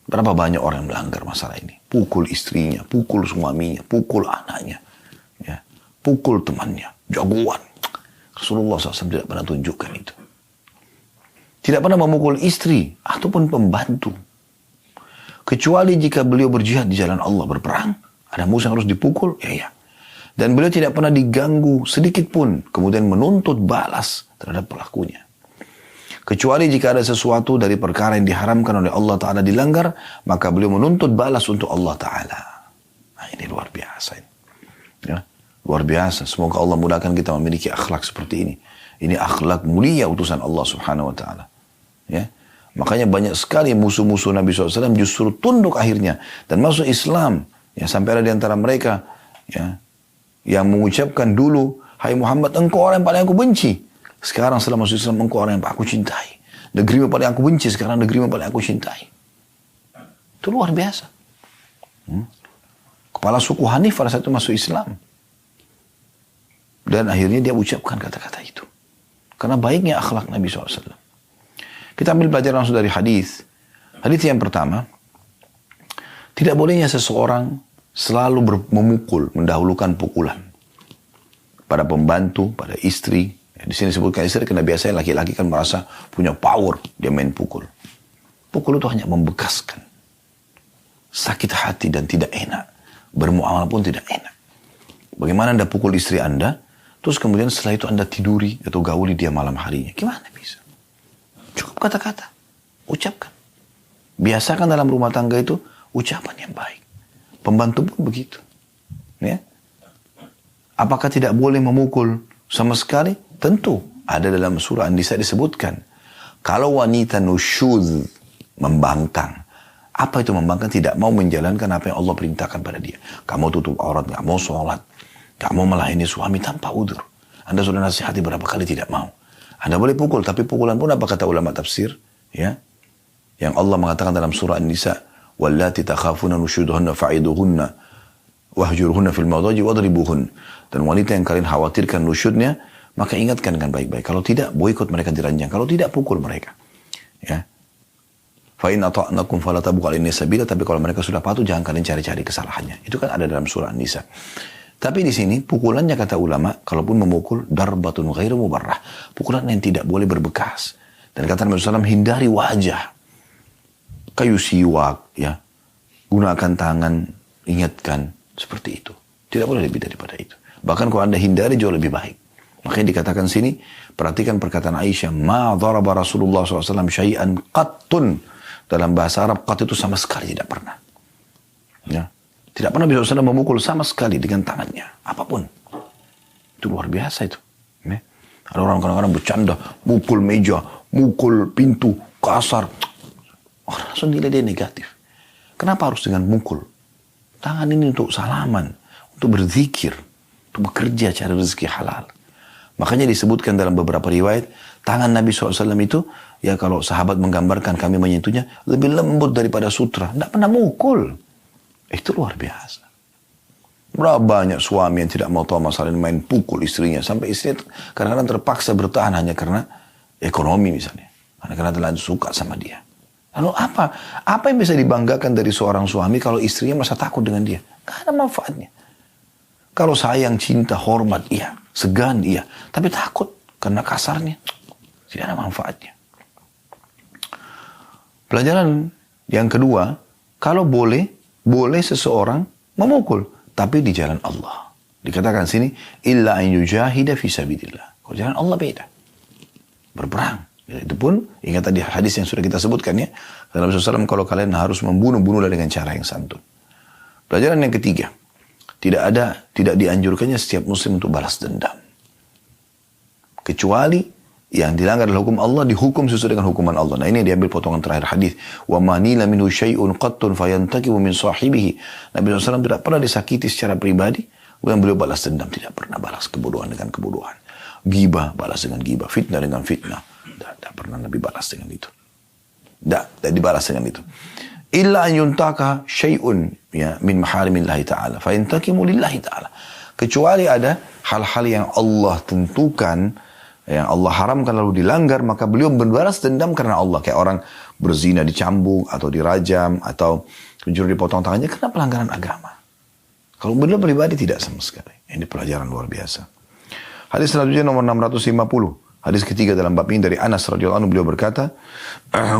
Berapa banyak orang yang melanggar masalah ini? Pukul istrinya, pukul suaminya, pukul anaknya, ya, pukul temannya, jagoan. Rasulullah SAW tidak pernah tunjukkan itu. Tidak pernah memukul istri ataupun pembantu. Kecuali jika beliau berjihad di jalan Allah, berperang. Ada musuh yang harus dipukul, ya. Dan beliau tidak pernah diganggu sedikit pun. Kemudian menuntut balas terhadap pelakunya. Kecuali jika ada sesuatu dari perkara yang diharamkan oleh Allah Ta'ala dilanggar, maka beliau menuntut balas untuk Allah Ta'ala. Nah, ini luar biasa. Ya, luar biasa. Semoga Allah mudahkan kita memiliki akhlak seperti ini. Ini akhlak mulia utusan Allah Subhanahu Wa Ta'ala. Ya, makanya banyak sekali musuh-musuh Nabi SAW justru tunduk akhirnya dan masuk Islam. Ya, sampai ada di antara mereka ya, yang mengucapkan dulu, hai Muhammad, engkau orang yang paling aku benci. Sekarang setelah masuk Islam, engkau orang yang aku cintai. Negeri yang paling aku benci, sekarang negeri yang paling aku cintai. Itu luar biasa. Kepala suku Hanif pada saat itu masuk Islam. Dan akhirnya dia ucapkan kata-kata itu. Karena baiknya akhlak Nabi SAW. Kita ambil pelajaran langsung dari hadis. Hadis yang pertama, tidak bolehnya seseorang selalu memukul, mendahulukan pukulan pada pembantu, pada istri. Di sini disebutkan istri karena biasanya laki-laki kan merasa punya power, dia main pukul. Pukul itu hanya membekaskan. Sakit hati dan tidak enak. Bermuamalah pun tidak enak. Bagaimana Anda pukul istri Anda, terus kemudian setelah itu Anda tiduri atau gauli dia malam harinya. Gimana bisa? Cukup kata-kata. Ucapkan. Biasakan dalam rumah tangga itu ucapan yang baik. Pembantu pun begitu. Ya. Apakah tidak boleh memukul sama sekali? Tentu. Ada dalam surah An-Nisa disebutkan. Kalau wanita nusyuz, membangkang. Apa itu membangkang? Tidak mau menjalankan apa yang Allah perintahkan pada dia. Kamu tutup aurat, gak mau sholat. Gak mau melayani suami tanpa udzur. Anda sudah nasihati berapa kali tidak mau. Anda boleh pukul, tapi pukulan pun apa kata ulama tafsir? Ya, yang Allah mengatakan dalam surah An-Nisa, wallati takhafuna nusyuduhunna fa'iduhunna wahjuruhunna fil madaji wadribuhun. Dan wanita yang kalian khawatirkan nusyudnya, maka ingatkan dengan baik-baik. Kalau tidak, boikot mereka di ranjang. Kalau tidak, pukul mereka. Ya. Fa in ata'nakum fala tabghu 'alaihinna sabila, tapi kalau mereka sudah patuh jangan kalian cari-cari kesalahannya. Itu kan ada dalam surah An-Nisa. Tapi di sini pukulannya kata ulama, kalaupun memukul darbatun ghairu mubarrah, pukulan yang tidak boleh berbekas. Dan kata Nabi SAW, hindari wajah, kayu siwak, ya, gunakan tangan, ingatkan seperti itu. Tidak boleh lebih daripada itu. Bahkan kalau Anda hindari jauh lebih baik. Makanya dikatakan sini, perhatikan perkataan Aisyah, ma dharaba Rasulullah SAW syai'an qattun. Dalam bahasa Arab, qat itu sama sekali tidak pernah. Ya. Tidak pernah bisa SAW memukul sama sekali dengan tangannya. Apapun. Itu luar biasa itu. Ya. Ada orang kadang-kadang bercanda. Mukul meja. Mukul pintu. Kasar. Orang langsung nilai dia negatif. Kenapa harus dengan mukul? Tangan ini untuk salaman. Untuk berzikir. Untuk bekerja cari rezeki halal. Makanya disebutkan dalam beberapa riwayat. Tangan Nabi SAW itu. Ya kalau sahabat menggambarkan kami menyentuhnya. Lebih lembut daripada sutra. Tidak pernah mukul. Itu luar biasa. Berapa banyak suami yang tidak mau tahu masalah ini, main pukul istrinya. Sampai istrinya kadang-kadang terpaksa bertahan hanya karena ekonomi misalnya. Karena terlalu suka sama dia. Lalu apa? Apa yang bisa dibanggakan dari seorang suami kalau istrinya merasa takut dengan dia? Gak ada manfaatnya. Kalau sayang, cinta, hormat, iya. Segan, iya. Tapi takut karena kasarnya. Tidak ada manfaatnya. Pelajaran yang kedua, kalau boleh seseorang memukul, tapi di jalan Allah. Dikatakan sini, illa an yujahida fi sabilillah. Kalau jalan Allah beda. Berperang. Itu pun, ingat tadi hadis yang sudah kita sebutkan ya. Dalam Rasulullah SAW, kalau kalian harus membunuh-bunuhlah dengan cara yang santun. Pelajaran yang ketiga, tidak dianjurkannya setiap muslim untuk balas dendam. Kecuali yang dilanggar adalah hukum Allah, dihukum sesuai dengan hukuman Allah. Nah ini diambil potongan terakhir hadis. Wa manila minhu syai'un qattun fayantakimu min sahibihi. Nabi SAW tidak pernah disakiti secara pribadi. Kemudian beliau balas dendam. Tidak pernah balas kebodohan dengan kebodohan. Ghibah balas dengan ghibah. Fitnah dengan fitnah. Tidak pernah Nabi balas dengan itu. Tidak dibalas dengan itu. Illa an yuntaka syai'un ya, min maharimillahi ta'ala. Fayantakimu lillahi ta'ala. Kecuali ada hal-hal yang Allah tentukan, yang Allah haramkan lalu dilanggar, maka beliau membalas dendam karena Allah. Kayak orang berzina dicambuk atau dirajam atau pencuri dipotong tangannya karena pelanggaran agama. Kalau beliau pribadi tidak sama sekali. Ini pelajaran luar biasa. Hadis selanjutnya nomor 650. Hadis ketiga dalam bab ini dari Anas radhiyallahu anhu, beliau berkata,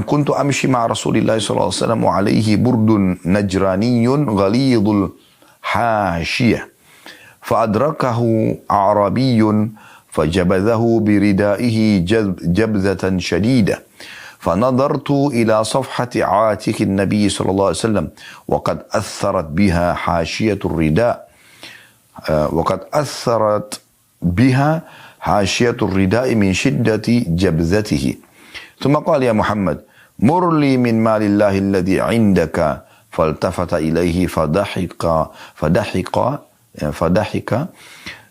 "Kuntu amshi ma'a Rasulillah sallallahu alaihi wasallam wa alaihi burdun najraniyun ghalidul hashiyah. Fa'adrakahu a'rabiyyun fajabadahu biridaihi jabzatan shadidah. فنظرت إلى صفحة عاتق النبي صلى الله عليه وسلم وقد أثرت بها حاشية الرداء حاشية الرداء من شدة جبذته ثم قال يا محمد مر لي من مال الله الذي عندك فالتفت إليه فضحك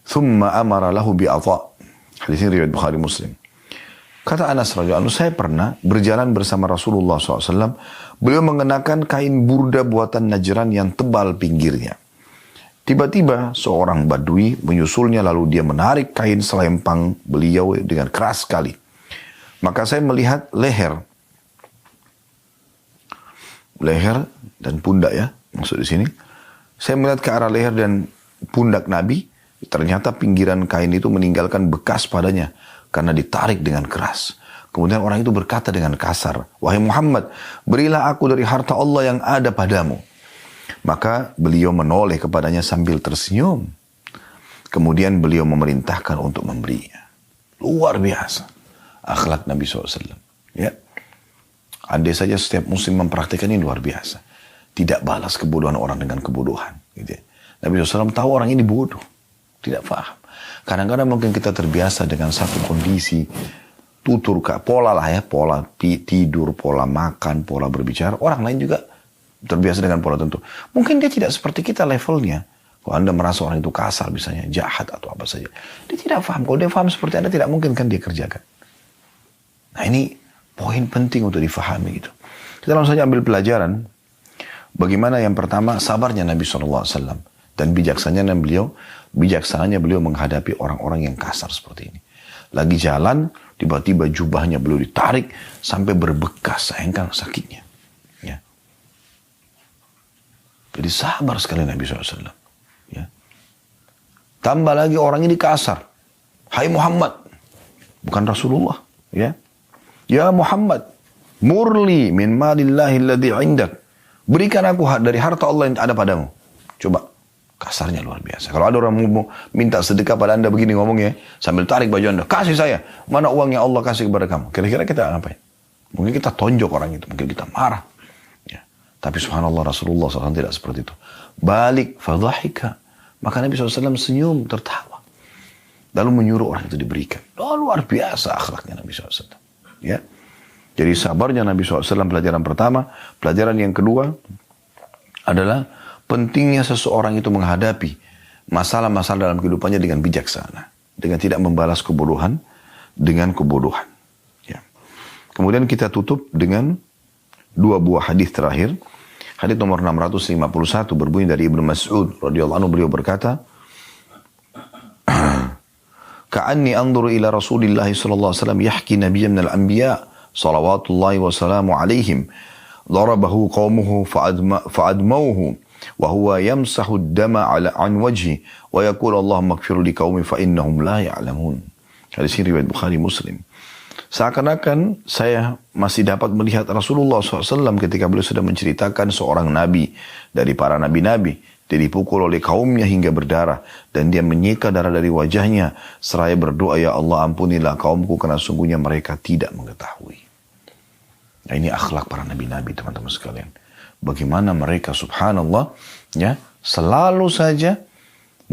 ثم أمر له بعطاء." Hadis ini riwayat Bukhari Muslim. Kata Anas radhiyallahu anhu, saya pernah berjalan bersama Rasulullah SAW. Beliau mengenakan kain burda buatan Najran yang tebal pinggirnya. Tiba-tiba seorang badui menyusulnya, lalu dia menarik kain selempang beliau dengan keras sekali. Maka saya melihat leher dan pundak, ya, maksud di sini. Saya melihat ke arah leher dan pundak Nabi. Ternyata pinggiran kain itu meninggalkan bekas padanya karena ditarik dengan keras. Kemudian orang itu berkata dengan kasar, "Wahai Muhammad, berilah aku dari harta Allah yang ada padamu." Maka beliau menoleh kepadanya sambil tersenyum. Kemudian beliau memerintahkan untuk memberinya. Luar biasa akhlak Nabi SAW. Ya. Andai saja setiap muslim mempraktikkan ini, luar biasa. Tidak balas kebodohan orang dengan kebodohan. Gitu ya. Nabi SAW tahu orang ini bodoh. Tidak paham. Kadang-kadang mungkin kita terbiasa dengan satu kondisi, tutur pola lah ya, pola tidur, pola makan, pola berbicara. Orang lain juga terbiasa dengan pola tentu. Mungkin dia tidak seperti kita levelnya. Kalau Anda merasa orang itu kasar misalnya, jahat atau apa saja, dia tidak paham. Kalau dia paham seperti Anda, tidak mungkin kan dia kerjakan. Nah ini poin penting untuk difahami gitu. Kita langsung saja ambil pelajaran. Bagaimana yang pertama, sabarnya Nabi SAW. Dan bijaksananya beliau menghadapi orang-orang yang kasar seperti ini. Lagi jalan, tiba-tiba jubahnya beliau ditarik sampai berbekas, sayangkan sakitnya. Ya. Jadi sabar sekali Nabi SAW. Ya. Tambah lagi orang ini kasar. Hai Muhammad, bukan Rasulullah. Ya, ya Muhammad, murli min malillahi alladhi indak. Berikan aku dari harta Allah yang ada padamu. Coba. Kasarnya luar biasa. Kalau ada orang mau minta sedekah pada Anda begini ngomongnya, sambil tarik baju Anda, kasih saya. Mana uang yang Allah kasih kepada kamu? Kira-kira kita ngapain? Mungkin kita tonjok orang itu. Mungkin kita marah. Ya. Tapi subhanallah Rasulullah SAW tidak seperti itu. Balik, fadhahika. Maka Nabi SAW senyum, tertawa. Lalu menyuruh orang itu diberikan. Oh, luar biasa akhlaknya Nabi SAW. Ya. Jadi sabarnya Nabi SAW pelajaran pertama. Pelajaran yang kedua adalah pentingnya seseorang itu menghadapi masalah-masalah dalam kehidupannya dengan bijaksana. Dengan tidak membalas kebodohan dengan kebodohan. Ya. Kemudian kita tutup dengan dua buah hadis terakhir. Hadis nomor 651 berbunyi dari Ibnu Mas'ud radhiyallahu anhu, beliau berkata, "Ka'anni anzuru ila Rasulillah sallallahu alaihi wasallam yahki nabiyyan minal anbiya salawatullahi wa salamu alaihim. Darabahu qaumuhu fa'admauhu. وهو يمسح الدم عن وجهه ويقول اللهم اغفر لقومي فإنهم لا يعلمون." Hadis ini riwayat Bukhari Muslim. Seakan-akan saya masih dapat melihat Rasulullah SAW ketika beliau sudah menceritakan seorang nabi dari para nabi-nabi. Dia dipukul oleh kaumnya hingga berdarah. Dan dia menyeka darah dari wajahnya. Seraya berdoa, "Ya Allah ampunilah kaumku karena sungguhnya mereka tidak mengetahui." Nah ini akhlak para nabi-nabi teman-teman sekalian. Bagaimana mereka subhanallah ya selalu saja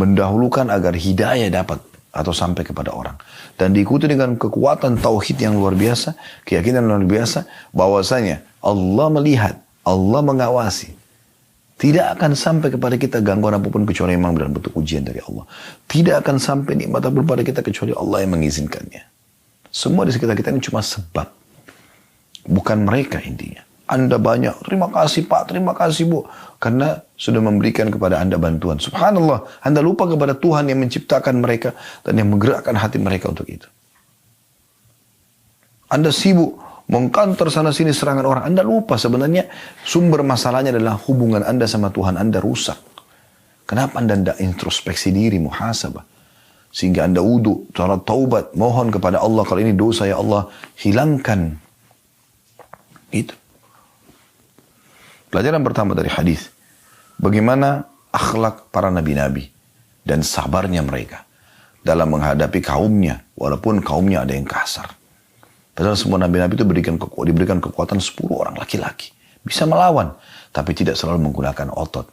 mendahulukan agar hidayah dapat atau sampai kepada orang. Dan diikuti dengan kekuatan tauhid yang luar biasa, keyakinan luar biasa bahwasanya Allah melihat, Allah mengawasi. Tidak akan sampai kepada kita gangguan apapun kecuali memang dalam bentuk ujian dari Allah. Tidak akan sampai nikmat apapun pada kita kecuali Allah yang mengizinkannya. Semua di sekitar kita ini cuma sebab. Bukan mereka intinya. Anda banyak, terima kasih Pak, terima kasih Bu. Karena sudah memberikan kepada Anda bantuan. Subhanallah, Anda lupa kepada Tuhan yang menciptakan mereka dan yang menggerakkan hati mereka untuk itu. Anda sibuk mengkantor sana sini serangan orang. Anda lupa sebenarnya sumber masalahnya adalah hubungan Anda sama Tuhan Anda rusak. Kenapa Anda tidak introspeksi diri, muhasabah? Sehingga Anda wudu, salat taubat, mohon kepada Allah, kalau ini dosa ya Allah, hilangkan. Itu. Pelajaran pertama dari hadis, bagaimana akhlak para nabi-nabi dan sabarnya mereka dalam menghadapi kaumnya, walaupun kaumnya ada yang kasar. Padahal semua nabi-nabi itu diberikan kekuatan 10 orang laki-laki. Bisa melawan, tapi tidak selalu menggunakan otot.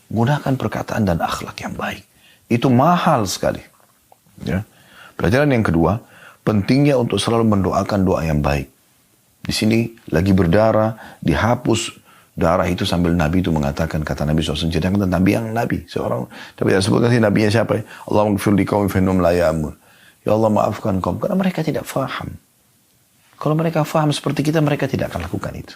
Gunakan perkataan dan akhlak yang baik. Itu mahal sekali. Ya. Pelajaran yang kedua, pentingnya untuk selalu mendoakan doa yang baik. Di sini lagi berdarah, dihapus darah itu sambil Nabi itu mengatakan, kata Nabi SAW, ceritakan tentang Nabi seorang, tapi tidak sebutkan sih nabinya siapa ya. Allahumma gfir li qaumi fa innahum la ya'lamun. Ya Allah maafkan kaum, karena mereka tidak faham. Kalau mereka faham seperti kita, mereka tidak akan lakukan itu.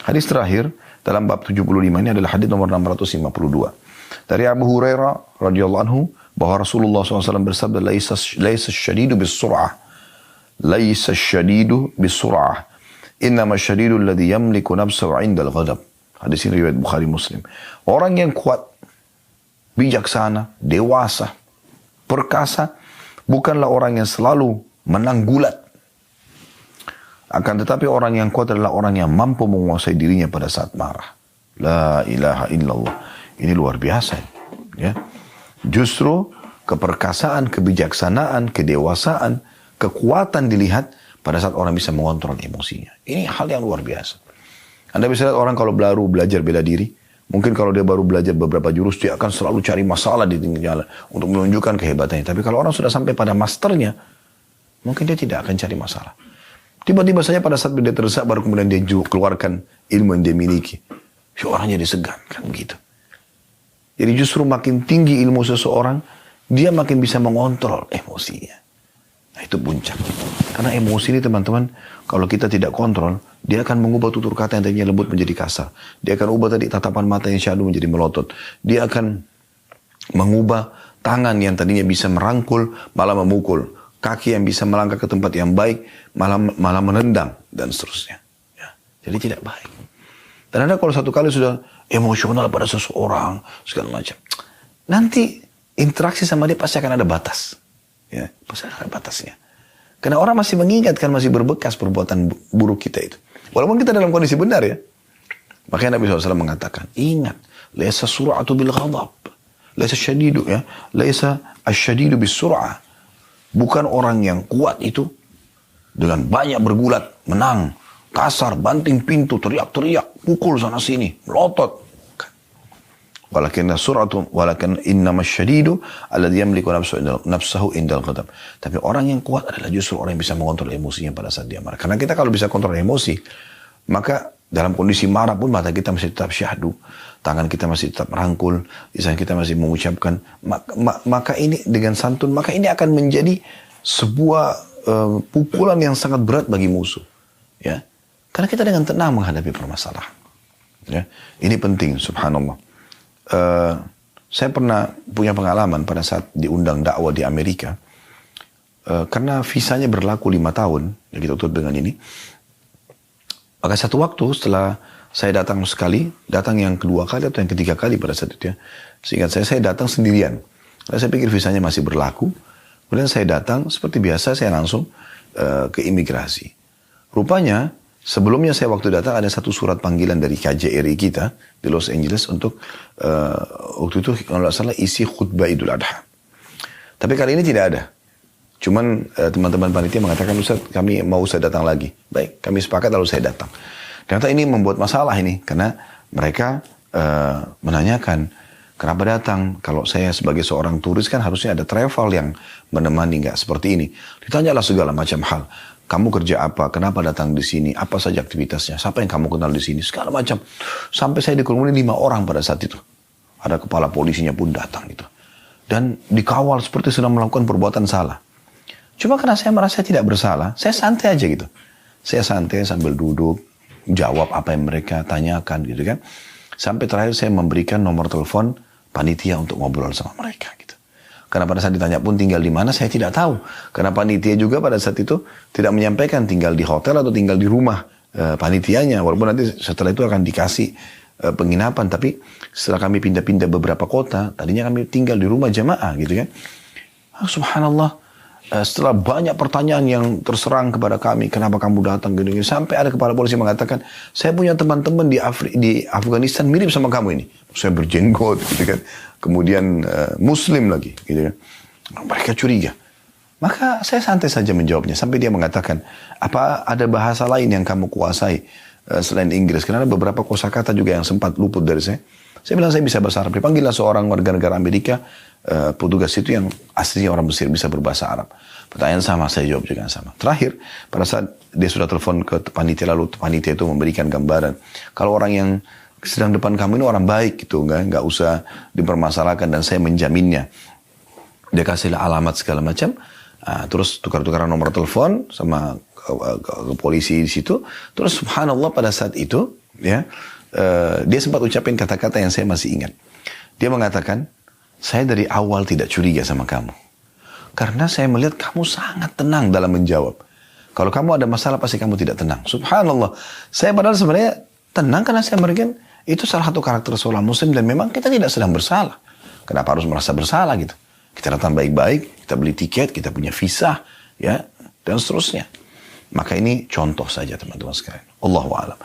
Hadis terakhir dalam bab 75 ini adalah hadis nomor 652. Dari Abu Hurairah radhiyallahu anhu bahwa Rasulullah SAW bersabda, laisa syadidu bis-sur'ah. Laisa syadidu bis-sur'ah. Innama syadidu alladhi yamliku nafsahu 'indal ghadab. Hadis ini riwayat Bukhari Muslim. Orang yang kuat, bijaksana, dewasa, perkasa, bukanlah orang yang selalu menang gulat. Akan tetapi orang yang kuat adalah orang yang mampu menguasai dirinya pada saat marah. La ilaha illallah. Ini luar biasa. Ya. Justru keperkasaan, kebijaksanaan, kedewasaan, kekuatan dilihat pada saat orang bisa mengontrol emosinya. Ini hal yang luar biasa. Anda bisa lihat orang kalau baru belajar bela diri, mungkin kalau dia baru belajar beberapa jurus, dia akan selalu cari masalah di tengah jalan untuk menunjukkan kehebatannya. Tapi kalau orang sudah sampai pada masternya, mungkin dia tidak akan cari masalah. Tiba-tiba saja pada saat dia terdesak, baru kemudian dia keluarkan ilmu yang dia miliki. Si orang jadi segan, kan begitu. Jadi justru makin tinggi ilmu seseorang, dia makin bisa mengontrol emosinya. Nah itu puncak. Karena emosi ini teman-teman, kalau kita tidak kontrol, dia akan mengubah tutur kata yang tadinya lembut menjadi kasar. Dia akan ubah tadi tatapan mata yang syahdu menjadi melotot. Dia akan mengubah tangan yang tadinya bisa merangkul, malah memukul. Kaki yang bisa melangkah ke tempat yang baik, malah menendang, dan seterusnya. Ya. Jadi tidak baik. Dan Anda kalau satu kali sudah emosional pada seseorang, segala macam, nanti interaksi sama dia pasti akan ada batas. Ya, pasti ada batasnya. Karena orang masih mengingatkan, masih berbekas perbuatan buruk kita itu. Walaupun kita dalam kondisi benar ya. Makanya Nabi SAW mengatakan, ingat, laisa sur'atu bil ghadab. Laisa syadidu ya. Laisa asyadidu bis sur'ah. Bukan orang yang kuat itu dengan banyak bergulat, menang, kasar, banting pintu, teriak-teriak, pukul sana sini, melotot. Walakin innama syadidu alladhi yamliku nafsahu indal ghadab. Tapi orang yang kuat adalah justru orang yang bisa mengontrol emosinya pada saat dia marah. Karena kita kalau bisa kontrol emosi, maka dalam kondisi marah pun mata kita masih tetap syahdu, tangan kita masih tetap merangkul, lisan kita masih mengucapkan, maka ini dengan santun, maka ini akan menjadi sebuah pukulan yang sangat berat bagi musuh. Ya, karena kita dengan tenang menghadapi permasalahan. Ya, ini penting, subhanallah. Saya pernah punya pengalaman pada saat diundang dakwah di Amerika, karena visanya berlaku 5 tahun, ya kita tutup dengan ini. Maka satu waktu setelah saya datang sekali, datang yang kedua kali atau yang ketiga kali pada saat itu ya. Seingat saya datang sendirian. Lalu saya pikir visanya masih berlaku. Kemudian saya datang, seperti biasa saya langsung ke imigrasi. Rupanya, sebelumnya saya waktu datang ada satu surat panggilan dari KJRI kita di Los Angeles untuk waktu itu kalau tidak salah isi khutbah Idul Adha. Tapi kali ini tidak ada. Cuman teman-teman panitia mengatakan, Ustaz, kami mau saya datang lagi. Baik, kami sepakat lalu saya datang. Ternyata ini membuat masalah ini. Karena mereka menanyakan, kenapa datang? Kalau saya sebagai seorang turis kan harusnya ada travel yang menemani, nggak seperti ini. Ditanyalah segala macam hal. Kamu kerja apa? Kenapa datang di sini? Apa saja aktivitasnya? Siapa yang kamu kenal di sini? Segala macam. Sampai saya dikerumuni 5 orang pada saat itu. Ada kepala polisinya pun datang gitu. Dan dikawal seperti sedang melakukan perbuatan salah. Cuma karena saya merasa tidak bersalah, saya santai aja gitu. Saya santai sambil duduk, jawab apa yang mereka tanyakan gitu kan. Sampai terakhir saya memberikan nomor telepon panitia untuk ngobrol sama mereka gitu. Karena pada saat ditanya pun tinggal di mana, saya tidak tahu. Karena panitia juga pada saat itu tidak menyampaikan tinggal di hotel atau tinggal di rumah panitianya. Walaupun nanti setelah itu akan dikasih penginapan. Tapi setelah kami pindah-pindah beberapa kota, tadinya kami tinggal di rumah jamaah gitu kan. Subhanallah, setelah banyak pertanyaan yang terserang kepada kami, kenapa kamu datang gini, sampai ada kepala polisi mengatakan, saya punya teman-teman di Afghanistan mirip sama kamu ini. Saya berjenggot gitu kan. Kemudian Muslim lagi gitu kan. Mereka curiga. Maka saya santai saja menjawabnya. Sampai dia mengatakan, apa ada bahasa lain yang kamu kuasai selain Inggris? Karena ada beberapa kosakata juga yang sempat luput dari saya. Saya bilang saya bisa bahasa Arab. Dipanggillah seorang warga negara Amerika, petugas itu yang aslinya orang Mesir, bisa berbahasa Arab. Pertanyaan sama, saya jawab juga sama. Terakhir, pada saat dia sudah telepon ke panitia, lalu panitia itu memberikan gambaran. Kalau orang yang sedang depan kamu ini orang baik gitu, nggak usah dipermasalahkan dan saya menjaminnya. Dia kasihlah alamat segala macam. Terus tukar-tukaran nomor telepon sama ke polisi di situ. Terus subhanallah pada saat itu, ya, dia sempat ucapin kata-kata yang saya masih ingat. Dia mengatakan, saya dari awal tidak curiga sama kamu. Karena saya melihat kamu sangat tenang dalam menjawab. Kalau kamu ada masalah pasti kamu tidak tenang. Subhanallah. Saya padahal sebenarnya tenang karena saya melihat itu salah satu karakter seorang muslim dan memang kita tidak sedang bersalah. Kenapa harus merasa bersalah gitu? Kita datang baik-baik, kita beli tiket, kita punya visa, ya, dan seterusnya. Maka ini contoh saja teman-teman sekalian. Allahu a'lam.